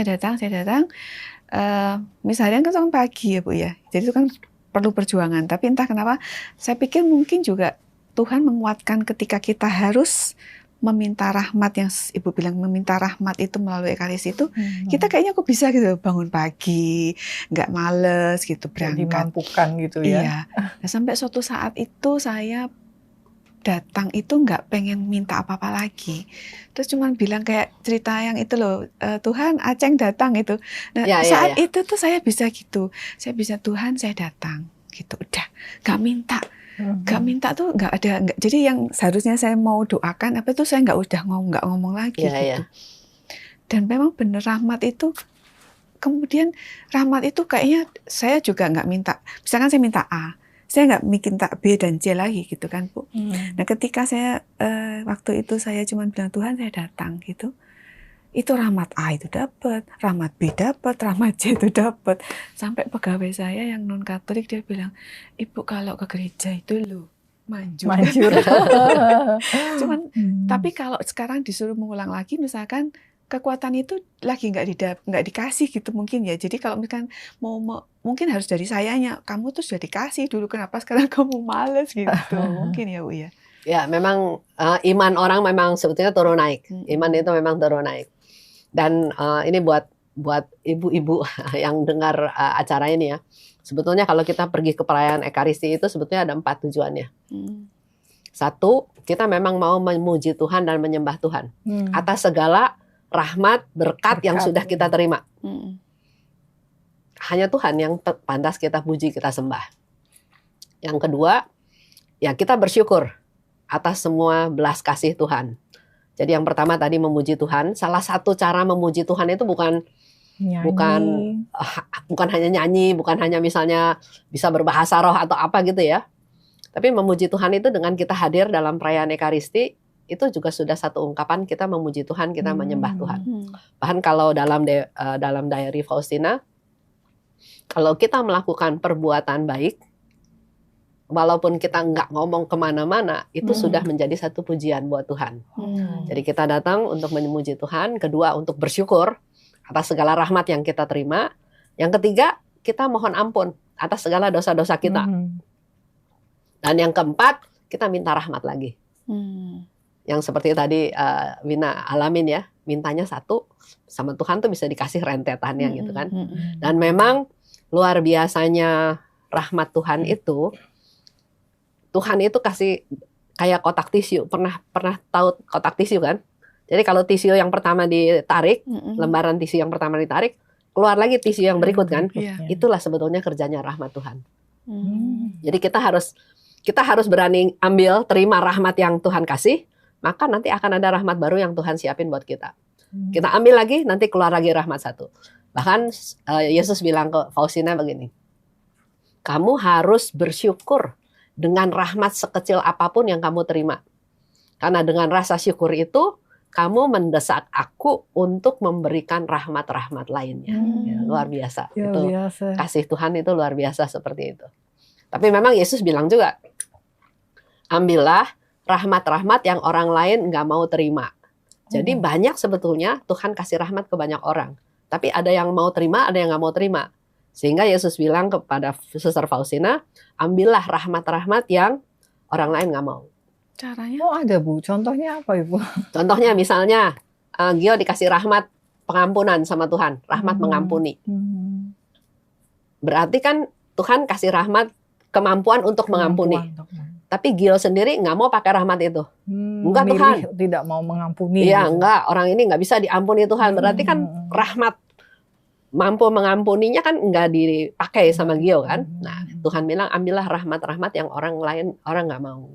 Misa harian kan pagi ya Bu ya. Jadi itu kan perlu perjuangan. Tapi entah kenapa saya pikir mungkin juga Tuhan menguatkan ketika kita harus meminta rahmat, yang Ibu bilang meminta rahmat itu melalui Ekaristi itu, kita kayaknya kok bisa gitu bangun pagi, nggak males gitu berangkat. Dimampukan gitu ya. Iya. Nah, sampai suatu saat itu saya datang itu nggak pengen minta apa-apa lagi. Terus cuman bilang kayak cerita yang itu loh, Tuhan Aceng datang itu. Nah saat itu tuh saya bisa gitu. Saya bisa Tuhan saya datang gitu. Udah nggak minta. Gak minta tuh nggak ada, jadi yang seharusnya saya mau doakan apa itu saya nggak ngomong lagi gitu. Dan memang bener rahmat itu, kemudian rahmat itu kayaknya saya juga nggak minta, misalkan saya minta A, saya nggak minta B dan C lagi gitu kan Bu. Nah ketika saya waktu itu saya cuma bilang Tuhan saya datang gitu, itu rahmat A itu dapat, rahmat B dapat, rahmat C itu dapat. Sampai pegawai saya yang non Katolik dia bilang, Ibu kalau ke gereja itu loh manjur. Cuman tapi kalau sekarang disuruh mengulang lagi, misalkan kekuatan itu lagi nggak dikasih gitu mungkin ya. Jadi kalau misalkan mungkin harus dari sayanya, kamu tuh sudah dikasih dulu, kenapa sekarang kamu males gitu. Mungkin ya Bu ya. Ya memang iman orang memang sebetulnya turun naik. Iman itu memang turun naik. Dan ini buat ibu-ibu yang dengar acara ini ya. Sebetulnya kalau kita pergi ke perayaan Ekaristi itu sebetulnya ada 4 tujuannya. 1, kita memang mau memuji Tuhan dan menyembah Tuhan atas segala rahmat, berkat yang sudah kita terima. Hanya Tuhan yang pantas kita puji, kita sembah. Yang kedua, ya kita bersyukur atas semua belas kasih Tuhan. Jadi yang pertama tadi memuji Tuhan. Salah satu cara memuji Tuhan itu bukan hanya nyanyi, bukan hanya misalnya bisa berbahasa roh atau apa gitu ya. Tapi memuji Tuhan itu dengan kita hadir dalam perayaan Ekaristi, itu juga sudah satu ungkapan kita memuji Tuhan, kita menyembah Tuhan. Bahkan kalau dalam diary Faustina, kalau kita melakukan perbuatan baik, walaupun kita nggak ngomong kemana-mana, itu sudah menjadi satu pujian buat Tuhan. Jadi kita datang untuk memuji Tuhan. Kedua, untuk bersyukur atas segala rahmat yang kita terima. Yang ketiga, kita mohon ampun atas segala dosa-dosa kita. Dan yang keempat, kita minta rahmat lagi. Yang seperti tadi Wina alamin ya, mintanya satu, sama Tuhan tuh bisa dikasih rentetannya gitu kan. Dan memang luar biasanya rahmat Tuhan itu, Tuhan itu kasih kayak kotak tisu. Pernah tahu kotak tisu kan? Jadi kalau tisu yang pertama ditarik, lembaran tisu yang pertama ditarik, keluar lagi tisu yang berikut kan? Iya. Itulah sebetulnya kerjanya rahmat Tuhan. Jadi kita harus berani ambil, terima rahmat yang Tuhan kasih, maka nanti akan ada rahmat baru yang Tuhan siapin buat kita. Kita ambil lagi, nanti keluar lagi rahmat satu. Bahkan Yesus bilang ke Faustina begini, kamu harus bersyukur dengan rahmat sekecil apapun yang kamu terima. Karena dengan rasa syukur itu, kamu mendesak aku untuk memberikan rahmat-rahmat lainnya. Ya, luar biasa. Ya, itu biasa. kasih Tuhan itu luar biasa seperti itu. Tapi memang Yesus bilang juga, ambillah rahmat-rahmat yang orang lain nggak mau terima. Jadi banyak sebetulnya Tuhan kasih rahmat ke banyak orang. Tapi ada yang mau terima, ada yang nggak mau terima. Sehingga Yesus bilang kepada Suster Faustina, ambillah rahmat-rahmat yang orang lain nggak mau. Caranya? Oh ada Bu, contohnya apa Ibu? Contohnya misalnya, Gio dikasih rahmat pengampunan sama Tuhan. Rahmat mengampuni. Berarti kan Tuhan kasih rahmat kemampuan untuk mengampuni. Tapi Gio sendiri nggak mau pakai rahmat itu. Enggak Tuhan. Tidak mau mengampuni. Iya gitu. enggak, orang ini nggak bisa diampuni Tuhan. Berarti kan rahmat mampu mengampuninya kan nggak dipakai sama Gio kan. Nah Tuhan bilang ambillah rahmat-rahmat yang orang lain orang nggak mau.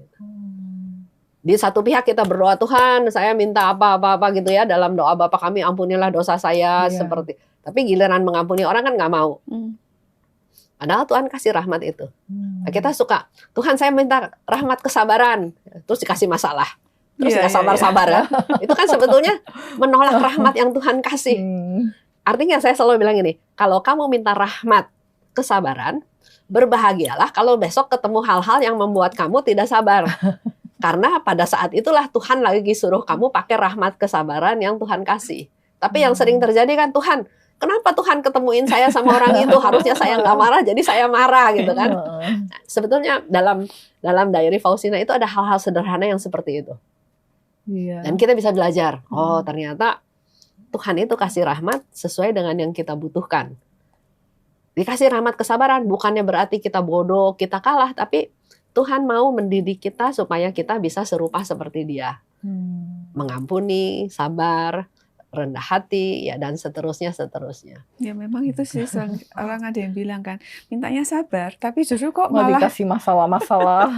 Di satu pihak kita berdoa, Tuhan saya minta apa-apa gitu ya. Dalam doa Bapa kami ampunilah dosa saya seperti. Tapi giliran mengampuni orang kan nggak mau. Padahal Tuhan kasih rahmat itu. Nah, kita suka, Tuhan saya minta rahmat kesabaran. Terus dikasih masalah. Terus nggak sabar-sabar ya. Itu kan sebetulnya menolak rahmat yang Tuhan kasih. Artinya saya selalu bilang ini, kalau kamu minta rahmat kesabaran, berbahagialah kalau besok ketemu hal-hal yang membuat kamu tidak sabar. Karena pada saat itulah Tuhan lagi suruh kamu pakai rahmat kesabaran yang Tuhan kasih. Tapi yang sering terjadi kan, Tuhan, kenapa Tuhan ketemuin saya sama orang itu? Harusnya saya nggak marah, jadi saya marah gitu kan. Nah, sebetulnya dalam diary Faustina itu ada hal-hal sederhana yang seperti itu. Dan kita bisa belajar, oh ternyata Tuhan itu kasih rahmat sesuai dengan yang kita butuhkan. Dikasih rahmat kesabaran, bukannya berarti kita bodoh, kita kalah, tapi Tuhan mau mendidik kita supaya kita bisa serupa seperti Dia. Mengampuni, sabar, rendah hati, ya dan seterusnya. Ya memang itu sih orang ada yang bilang kan, mintanya sabar, tapi justru kok mau malah dikasih masalah-masalah.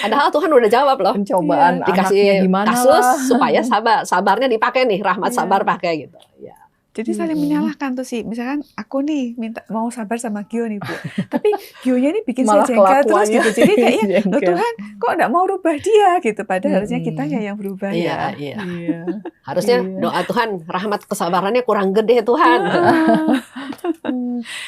Padahal Tuhan udah jawab loh. Pencobaan dikasih gimana kasus lah. supaya sabarnya dipakai nih, rahmat sabar pakai gitu. Ya. jadi saling menyalahkan tuh sih. Misalkan aku nih mau sabar sama Gio nih Bu, tapi Gionya nih bikin Malah saya jengkel terus kelakuannya gitu. Jadi kayaknya, loh jengkel. Tuhan kok nggak mau rubah dia gitu. Padahal harusnya kitanya yang berubah ya. Iya. Iya. Harusnya doa Tuhan, rahmat kesabarannya kurang gede Tuhan.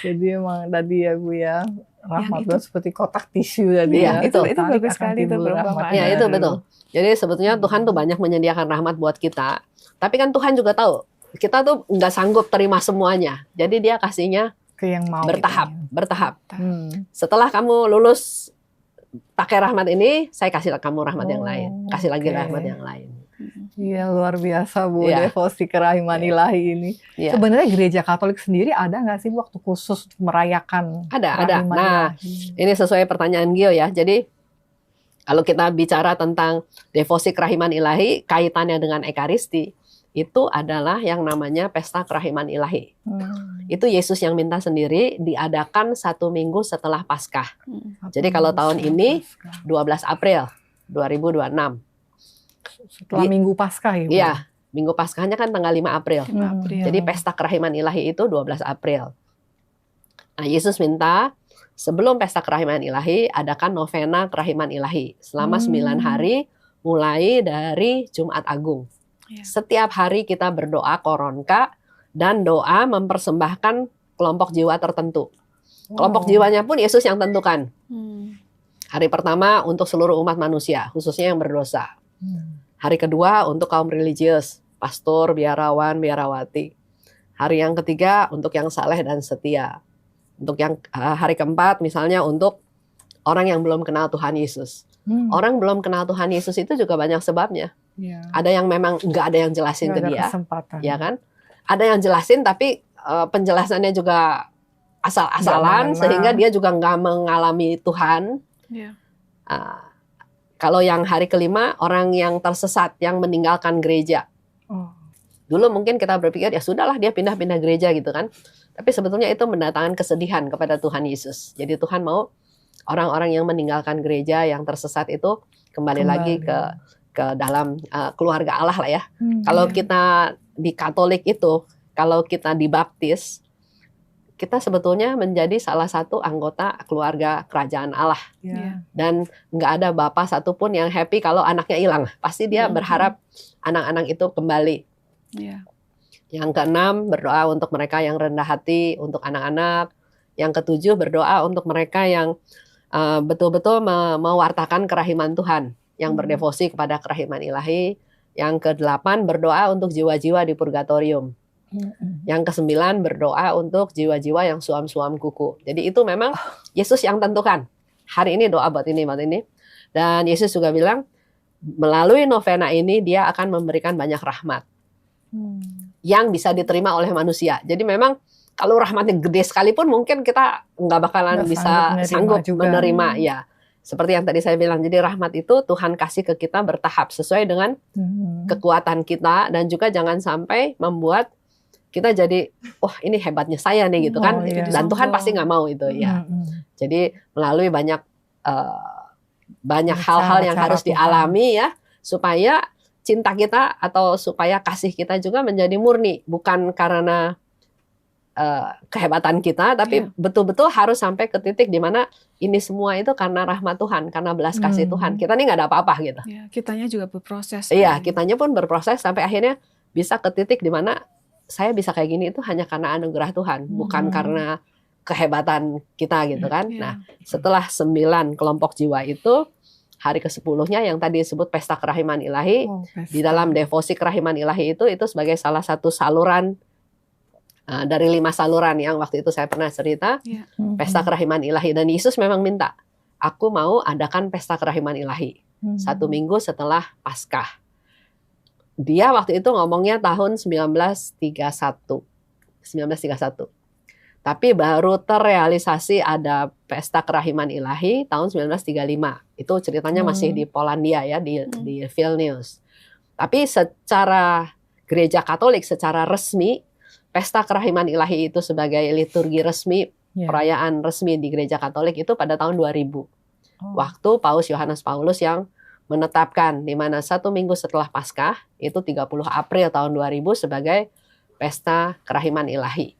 Jadi emang tadi ya Bu ya, rahmat itu- itu seperti kotak tisu tadi Iya, ya. itu Tarik bagus akan sekali itu timbul perumpamaan. rahmat Ya itu baru. betul. Jadi sebetulnya Tuhan tuh banyak menyediakan rahmat buat kita. Tapi kan Tuhan juga tahu kita tuh nggak sanggup terima semuanya. Jadi Dia kasihnya Ke yang mau bertahap. Hmm. Setelah kamu lulus pakai rahmat ini, saya kasih kamu rahmat yang lain, kasih lagi oke. rahmat yang lain. Iya luar biasa Bu, Iya. devosi kerahiman ilahi ini. Iya. Sebenarnya gereja Katolik sendiri ada nggak sih waktu khusus untuk merayakan Ada. kerahiman Nah, ilahi? ini sesuai pertanyaan Gio ya. Jadi kalau kita bicara tentang devosi kerahiman ilahi, kaitannya dengan Ekaristi, itu adalah yang namanya pesta kerahiman ilahi. Itu Yesus yang minta sendiri, diadakan 1 minggu setelah Paskah. Jadi kalau tahun ini 12 April 2026. Setelah Minggu Paskah ya Bu? Iya, Minggu Paskahnya kan tanggal 5 April. April. Jadi pesta kerahiman ilahi itu 12 April. Nah, Yesus minta sebelum pesta kerahiman ilahi, adakan novena kerahiman ilahi selama 9 hari, mulai dari Jumat Agung. Ya. Setiap hari kita berdoa koronka dan doa mempersembahkan kelompok jiwa tertentu. Kelompok jiwanya pun Yesus yang tentukan. Hari pertama untuk seluruh umat manusia, khususnya yang berdosa. Hari kedua untuk kaum religius, pastor, biarawan, biarawati. Hari yang ketiga untuk yang saleh dan setia. Untuk yang hari keempat misalnya untuk orang yang belum kenal Tuhan Yesus. Orang belum kenal Tuhan Yesus itu juga banyak sebabnya. Ya. Ada yang memang nggak ada yang jelasin Nggak ke ada dia, kesempatan. ya kan? Ada yang jelasin tapi penjelasannya juga asal-asalan Nggak mengena. sehingga dia juga nggak mengalami Tuhan. Ya. Kalau yang hari kelima, orang yang tersesat, yang meninggalkan gereja. Oh. Dulu mungkin kita berpikir, ya sudahlah dia pindah-pindah gereja gitu kan. Tapi sebetulnya itu mendatangkan kesedihan kepada Tuhan Yesus. Jadi Tuhan mau orang-orang yang meninggalkan gereja, yang tersesat itu kembali lagi ke dalam keluarga Allah lah ya. Kalau kita di Katolik itu, kalau kita dibaptis, kita sebetulnya menjadi salah satu anggota keluarga kerajaan Allah. Ya. Dan nggak ada bapak satupun yang happy kalau anaknya hilang. Pasti dia berharap anak-anak itu kembali. Ya. Yang keenam, berdoa untuk mereka yang rendah hati, untuk anak-anak. Yang ketujuh, berdoa untuk mereka yang betul-betul mewartakan kerahiman Tuhan, yang berdevosi kepada kerahiman ilahi. Yang kedelapan, berdoa untuk jiwa-jiwa di purgatorium. Yang kesembilan, berdoa untuk jiwa-jiwa yang suam-suam kuku. Jadi itu memang Yesus yang tentukan. Hari ini doa buat ini, buat ini. Dan Yesus juga bilang, melalui novena ini dia akan memberikan banyak rahmat yang bisa diterima oleh manusia. Jadi memang kalau rahmatnya gede sekalipun mungkin kita nggak bakalan bisa sanggup menerima. Ya, seperti yang tadi saya bilang. Jadi rahmat itu Tuhan kasih ke kita bertahap sesuai dengan kekuatan kita, dan juga jangan sampai membuat kita jadi, wah ini hebatnya saya nih gitu kan. Dan Tuhan pasti nggak mau itu ya. Jadi melalui banyak hal-hal yang harus dialami ya, supaya cinta kita atau supaya kasih kita juga menjadi murni, bukan karena kehebatan kita, tapi betul-betul harus sampai ke titik di mana ini semua itu karena rahmat Tuhan, karena belas kasih Tuhan. Kita nih nggak ada apa-apa gitu. Ya, kitanya juga berproses. Iya, kitanya pun berproses sampai akhirnya bisa ke titik di mana saya bisa kayak gini itu hanya karena anugerah Tuhan, bukan karena kehebatan kita gitu kan. Nah, setelah 9 kelompok jiwa itu, hari ke-10-nya yang tadi disebut pesta kerahiman ilahi, di dalam devosi kerahiman ilahi itu sebagai salah satu saluran dari 5 saluran yang waktu itu saya pernah cerita, pesta kerahiman ilahi. Dan Yesus memang minta, aku mau adakan pesta kerahiman ilahi 1 minggu setelah Paskah. Dia waktu itu ngomongnya tahun 1931. Tapi baru terrealisasi ada pesta kerahiman ilahi tahun 1935. Itu ceritanya masih di Polandia ya, di Vilnius. Tapi secara gereja Katolik, secara resmi, pesta kerahiman ilahi itu sebagai liturgi resmi, perayaan resmi di gereja Katolik itu pada tahun 2000. Waktu Paus Yohanes Paulus yang menetapkan di mana 1 minggu setelah Paskah, itu 30 April tahun 2000 sebagai pesta kerahiman ilahi.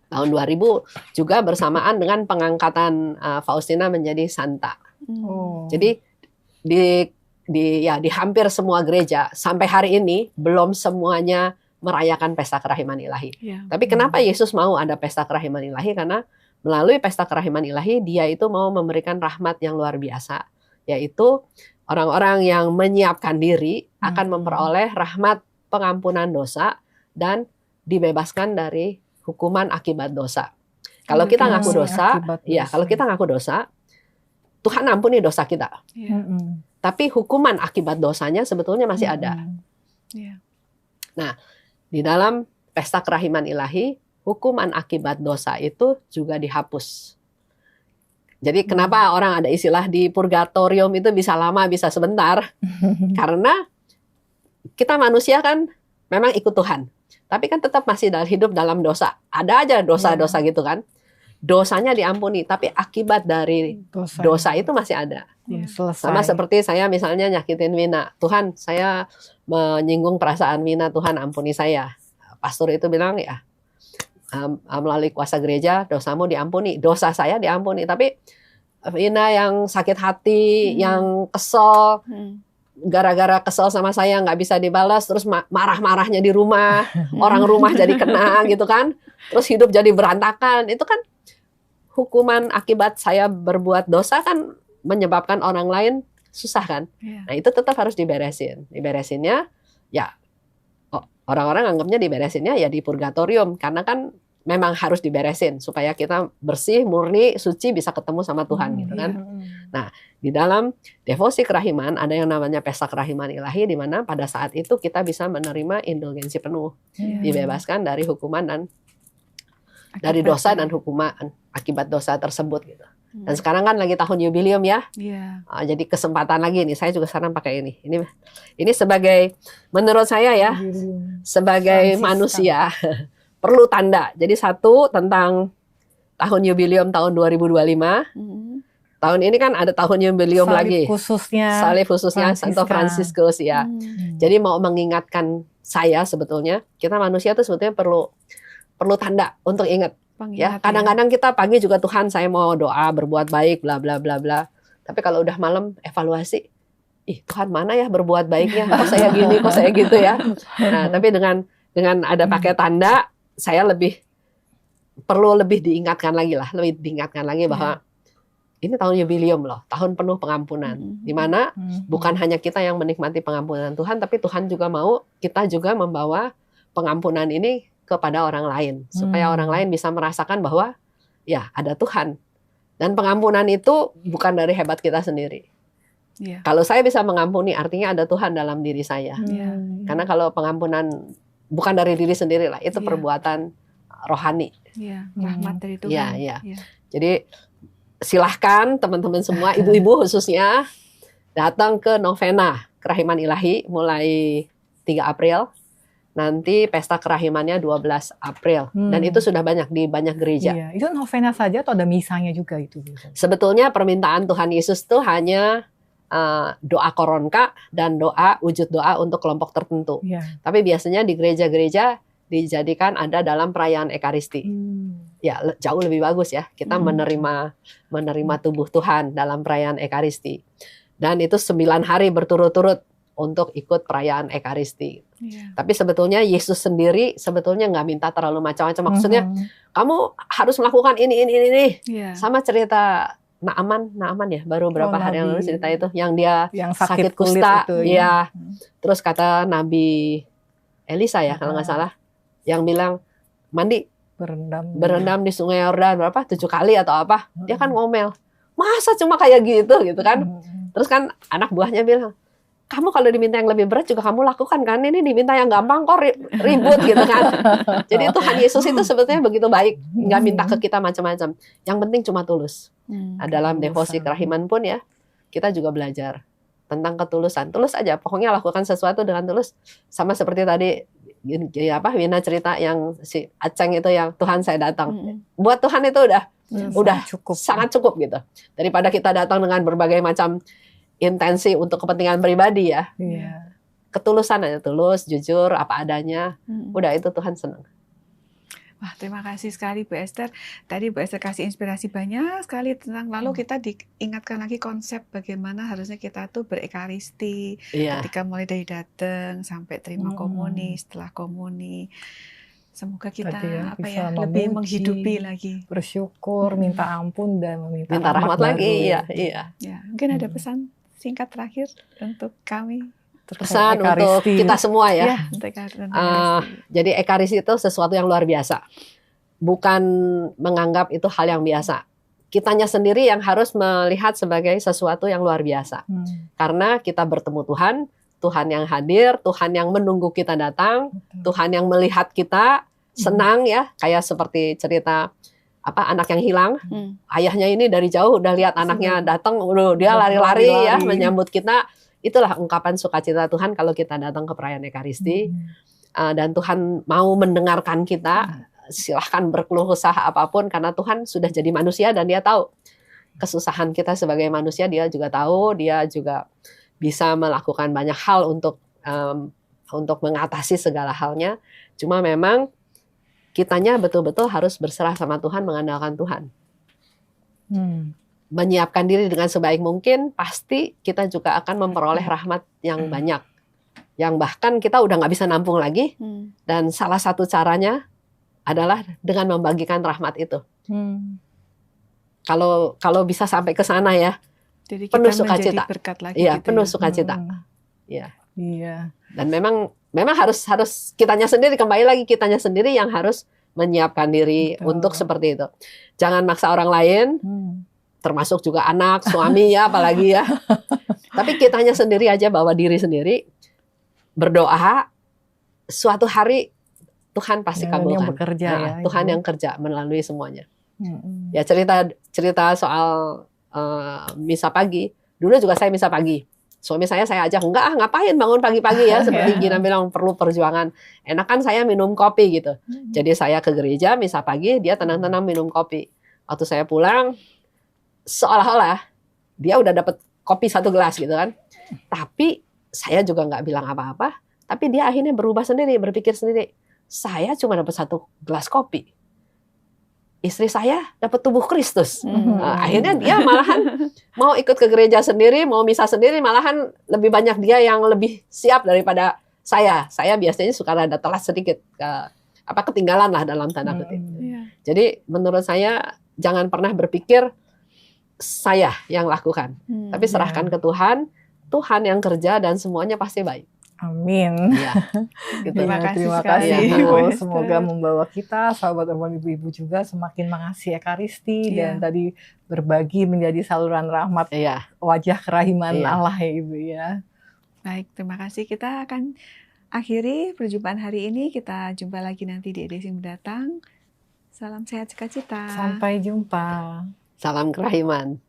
Tahun 2000 juga bersamaan dengan pengangkatan Faustina menjadi santa. Jadi di hampir semua gereja sampai hari ini belum semuanya merayakan pesta kerahiman ilahi. Tapi kenapa Yesus mau ada pesta kerahiman ilahi? Karena melalui pesta kerahiman ilahi dia itu mau memberikan rahmat yang luar biasa, yaitu orang-orang yang menyiapkan diri akan memperoleh rahmat pengampunan dosa dan dibebaskan dari hukuman akibat dosa. Kalau kita ngaku dosa, kalau kita ngaku dosa, Tuhan ampuni dosa kita. Tapi hukuman akibat dosanya sebetulnya masih ada. Nah, di dalam pesta kerahiman ilahi, hukuman akibat dosa itu juga dihapus. Jadi kenapa orang ada istilah di purgatorium itu bisa lama, bisa sebentar? Karena kita manusia kan memang ikut Tuhan. Tapi kan tetap masih hidup dalam dosa. Ada aja dosa-dosa gitu kan. Dosanya diampuni, tapi akibat dari dosa itu masih ada. Sama seperti saya misalnya nyakitin Wina. Tuhan, saya menyinggung perasaan Wina, Tuhan ampuni saya. Pastor itu bilang ya, melalui kuasa gereja dosamu diampuni, dosa saya diampuni. Tapi Wina yang sakit hati, yang kesel, gara-gara kesel sama saya nggak bisa dibalas, terus marah-marahnya di rumah, orang rumah jadi kena gitu kan, terus hidup jadi berantakan. Itu kan hukuman akibat saya berbuat dosa kan menyebabkan orang lain susah kan. Nah itu tetap harus diberesin. Diberesinnya ya orang-orang anggapnya diberesinnya ya di purgatorium, karena kan memang harus diberesin supaya kita bersih, murni, suci, bisa ketemu sama Tuhan gitu kan. Nah, di dalam devosi kerahiman ada yang namanya pesta kerahiman ilahi, di mana pada saat itu kita bisa menerima indulgensi penuh, dibebaskan dari hukuman dan dari dosa dan hukuman akibat dosa tersebut gitu. Dan sekarang kan lagi tahun jubileum ya. Iya. Jadi kesempatan lagi nih. Saya juga sekarang pakai ini. Ini sebagai, menurut saya ya, sebagai manusia perlu tanda. Jadi satu tentang tahun jubileum tahun 2025. Tahun ini kan ada tahun jubileum lagi. Salib khususnya Santo Fransiskus ya. Jadi mau mengingatkan saya sebetulnya, kita manusia tuh sebetulnya perlu tanda untuk ingat. Ya, kadang-kadang kita pagi juga Tuhan saya mau doa berbuat baik bla bla bla bla. Tapi kalau udah malam evaluasi, ih Tuhan mana ya berbuat baiknya? Kok saya gini, kok saya gitu ya. Nah, tapi dengan ada pakai tanda, saya perlu lebih diingatkan lagi bahwa ini tahun jubileum loh, tahun penuh pengampunan. Di mana bukan hanya kita yang menikmati pengampunan Tuhan, tapi Tuhan juga mau kita juga membawa pengampunan ini kepada orang lain, supaya orang lain bisa merasakan bahwa ya ada Tuhan. Dan pengampunan itu bukan dari hebat kita sendiri. Kalau saya bisa mengampuni, artinya ada Tuhan dalam diri saya. Karena kalau pengampunan bukan dari diri sendiri lah, itu perbuatan rohani. Rahmat dari Tuhan. Jadi silahkan teman-teman semua, ibu-ibu khususnya, datang ke novena Kerahiman Ilahi mulai 3 April. Nanti pesta kerahimannya 12 April. Dan itu sudah banyak di banyak gereja. Iya. Itu novena saja atau ada misanya juga itu? Sebetulnya permintaan Tuhan Yesus itu hanya doa koronka dan wujud doa untuk kelompok tertentu. Tapi biasanya di gereja-gereja dijadikan ada dalam perayaan Ekaristi. Ya jauh lebih bagus ya. Kita menerima tubuh Tuhan dalam perayaan Ekaristi. Dan itu 9 hari berturut-turut untuk ikut perayaan Ekaristi. Tapi sebetulnya Yesus sendiri sebetulnya nggak minta terlalu macam-macam. Maksudnya kamu harus melakukan ini. Sama cerita Naaman ya, baru berapa hari yang lalu cerita itu, yang sakit kusta. Ya. Terus kata Nabi Elisa ya kalau nggak salah, yang bilang mandi berendam di Sungai Yordan berapa 7 kali atau apa. Dia kan ngomel, masa cuma kayak gitu kan. Terus kan anak buahnya bilang, kamu kalau diminta yang lebih berat juga kamu lakukan kan, ini diminta yang gampang kok ribut gitu kan. Jadi Tuhan Yesus itu sebetulnya begitu baik, nggak minta ke kita macam-macam. Yang penting cuma tulus. Dalam devosi kerahiman pun ya, kita juga belajar tentang ketulusan. Tulus aja, pokoknya lakukan sesuatu dengan tulus. Sama seperti tadi Wina cerita yang si Aceng itu, yang Tuhan saya datang. Buat Tuhan itu udah sangat cukup gitu. Daripada kita datang dengan berbagai macam intensi untuk kepentingan pribadi ya. Ketulusan aja, tulus, jujur, apa adanya. Udah itu Tuhan senang. Wah, terima kasih sekali Bu Esther. Tadi Bu Esther kasih inspirasi banyak sekali tentang, lalu kita diingatkan lagi konsep bagaimana harusnya kita tuh berekaristi. Ketika mulai dari datang sampai terima komuni, setelah komuni. Semoga kita lebih menghidupi lagi. Bersyukur, minta ampun dan minta rahmat lagi. Iya. Mungkin ada pesan singkat terakhir untuk kami. Pesan untuk kita semua ya. Jadi Ekaristi itu sesuatu yang luar biasa. Bukan menganggap itu hal yang biasa. Kitanya sendiri yang harus melihat sebagai sesuatu yang luar biasa. Karena kita bertemu Tuhan yang hadir, Tuhan yang menunggu kita datang, Tuhan yang melihat kita senang ya, kayak seperti cerita anak yang hilang. Ayahnya ini dari jauh udah lihat anaknya datang, dia lari-lari ya menyambut kita. Itulah ungkapan sukacita Tuhan kalau kita datang ke perayaan Ekaristi. Dan Tuhan mau mendengarkan kita. Silahkan berkeluh kesah apapun, karena Tuhan sudah jadi manusia dan dia tahu kesusahan kita sebagai manusia. Dia juga tahu, dia juga bisa melakukan banyak hal untuk mengatasi segala halnya. Cuma memang kitanya betul-betul harus berserah sama Tuhan, mengandalkan Tuhan. Menyiapkan diri dengan sebaik mungkin, pasti kita juga akan memperoleh rahmat yang banyak. Yang bahkan kita udah nggak bisa nampung lagi. Dan salah satu caranya adalah dengan membagikan rahmat itu. Kalau bisa sampai ke sana ya, jadi penuh kita sukacita. Berkat lagi Iya, gitu penuh ya. sukacita. Iya. Dan memang harus kitanya sendiri, kembali lagi kitanya sendiri yang harus menyiapkan diri untuk seperti itu. Jangan maksa orang lain. Termasuk juga anak, suami ya, apalagi ya. Tapi kitanya sendiri aja, bawa diri sendiri, berdoa, suatu hari Tuhan pasti Dan yang kabulkan. bekerja ya, Tuhan Ibu. yang kerja melalui semuanya. Mm-mm. Ya cerita soal misa pagi. Dulu juga saya misa pagi. Suami saya ajak, enggak ngapain bangun pagi-pagi ya, seperti Gina bilang perlu perjuangan. Enakan saya minum kopi gitu. Jadi saya ke gereja misa pagi, dia tenang-tenang minum kopi. Waktu saya pulang, seolah-olah dia udah dapat kopi 1 gelas gitu kan. Tapi saya juga nggak bilang apa-apa. Tapi dia akhirnya berubah sendiri, berpikir sendiri. Saya cuma dapat 1 gelas kopi. Istri saya dapat tubuh Kristus. Akhirnya dia malahan mau ikut ke gereja sendiri, mau misa sendiri, malahan lebih banyak dia yang lebih siap daripada saya. Saya biasanya suka rada telat sedikit, ketinggalan lah dalam tanda kutip. Jadi menurut saya jangan pernah berpikir saya yang lakukan, tapi serahkan ke Tuhan. Tuhan yang kerja dan semuanya pasti baik. Amin. Ya, gitu. Terima kasih Terima sekali, kasih, Ibu Ibu. Esther. Semoga membawa kita, sahabat Urban Ibu-Ibu juga semakin mengasihi Ekaristi dan tadi berbagi menjadi saluran rahmat Iya. wajah kerahiman Iya. Allah ya Ibu ya. Baik, terima kasih. Kita akan akhiri perjumpaan hari ini. Kita jumpa lagi nanti di edisi mendatang. Salam sehat sukacita. Sampai jumpa. Salam kerahiman.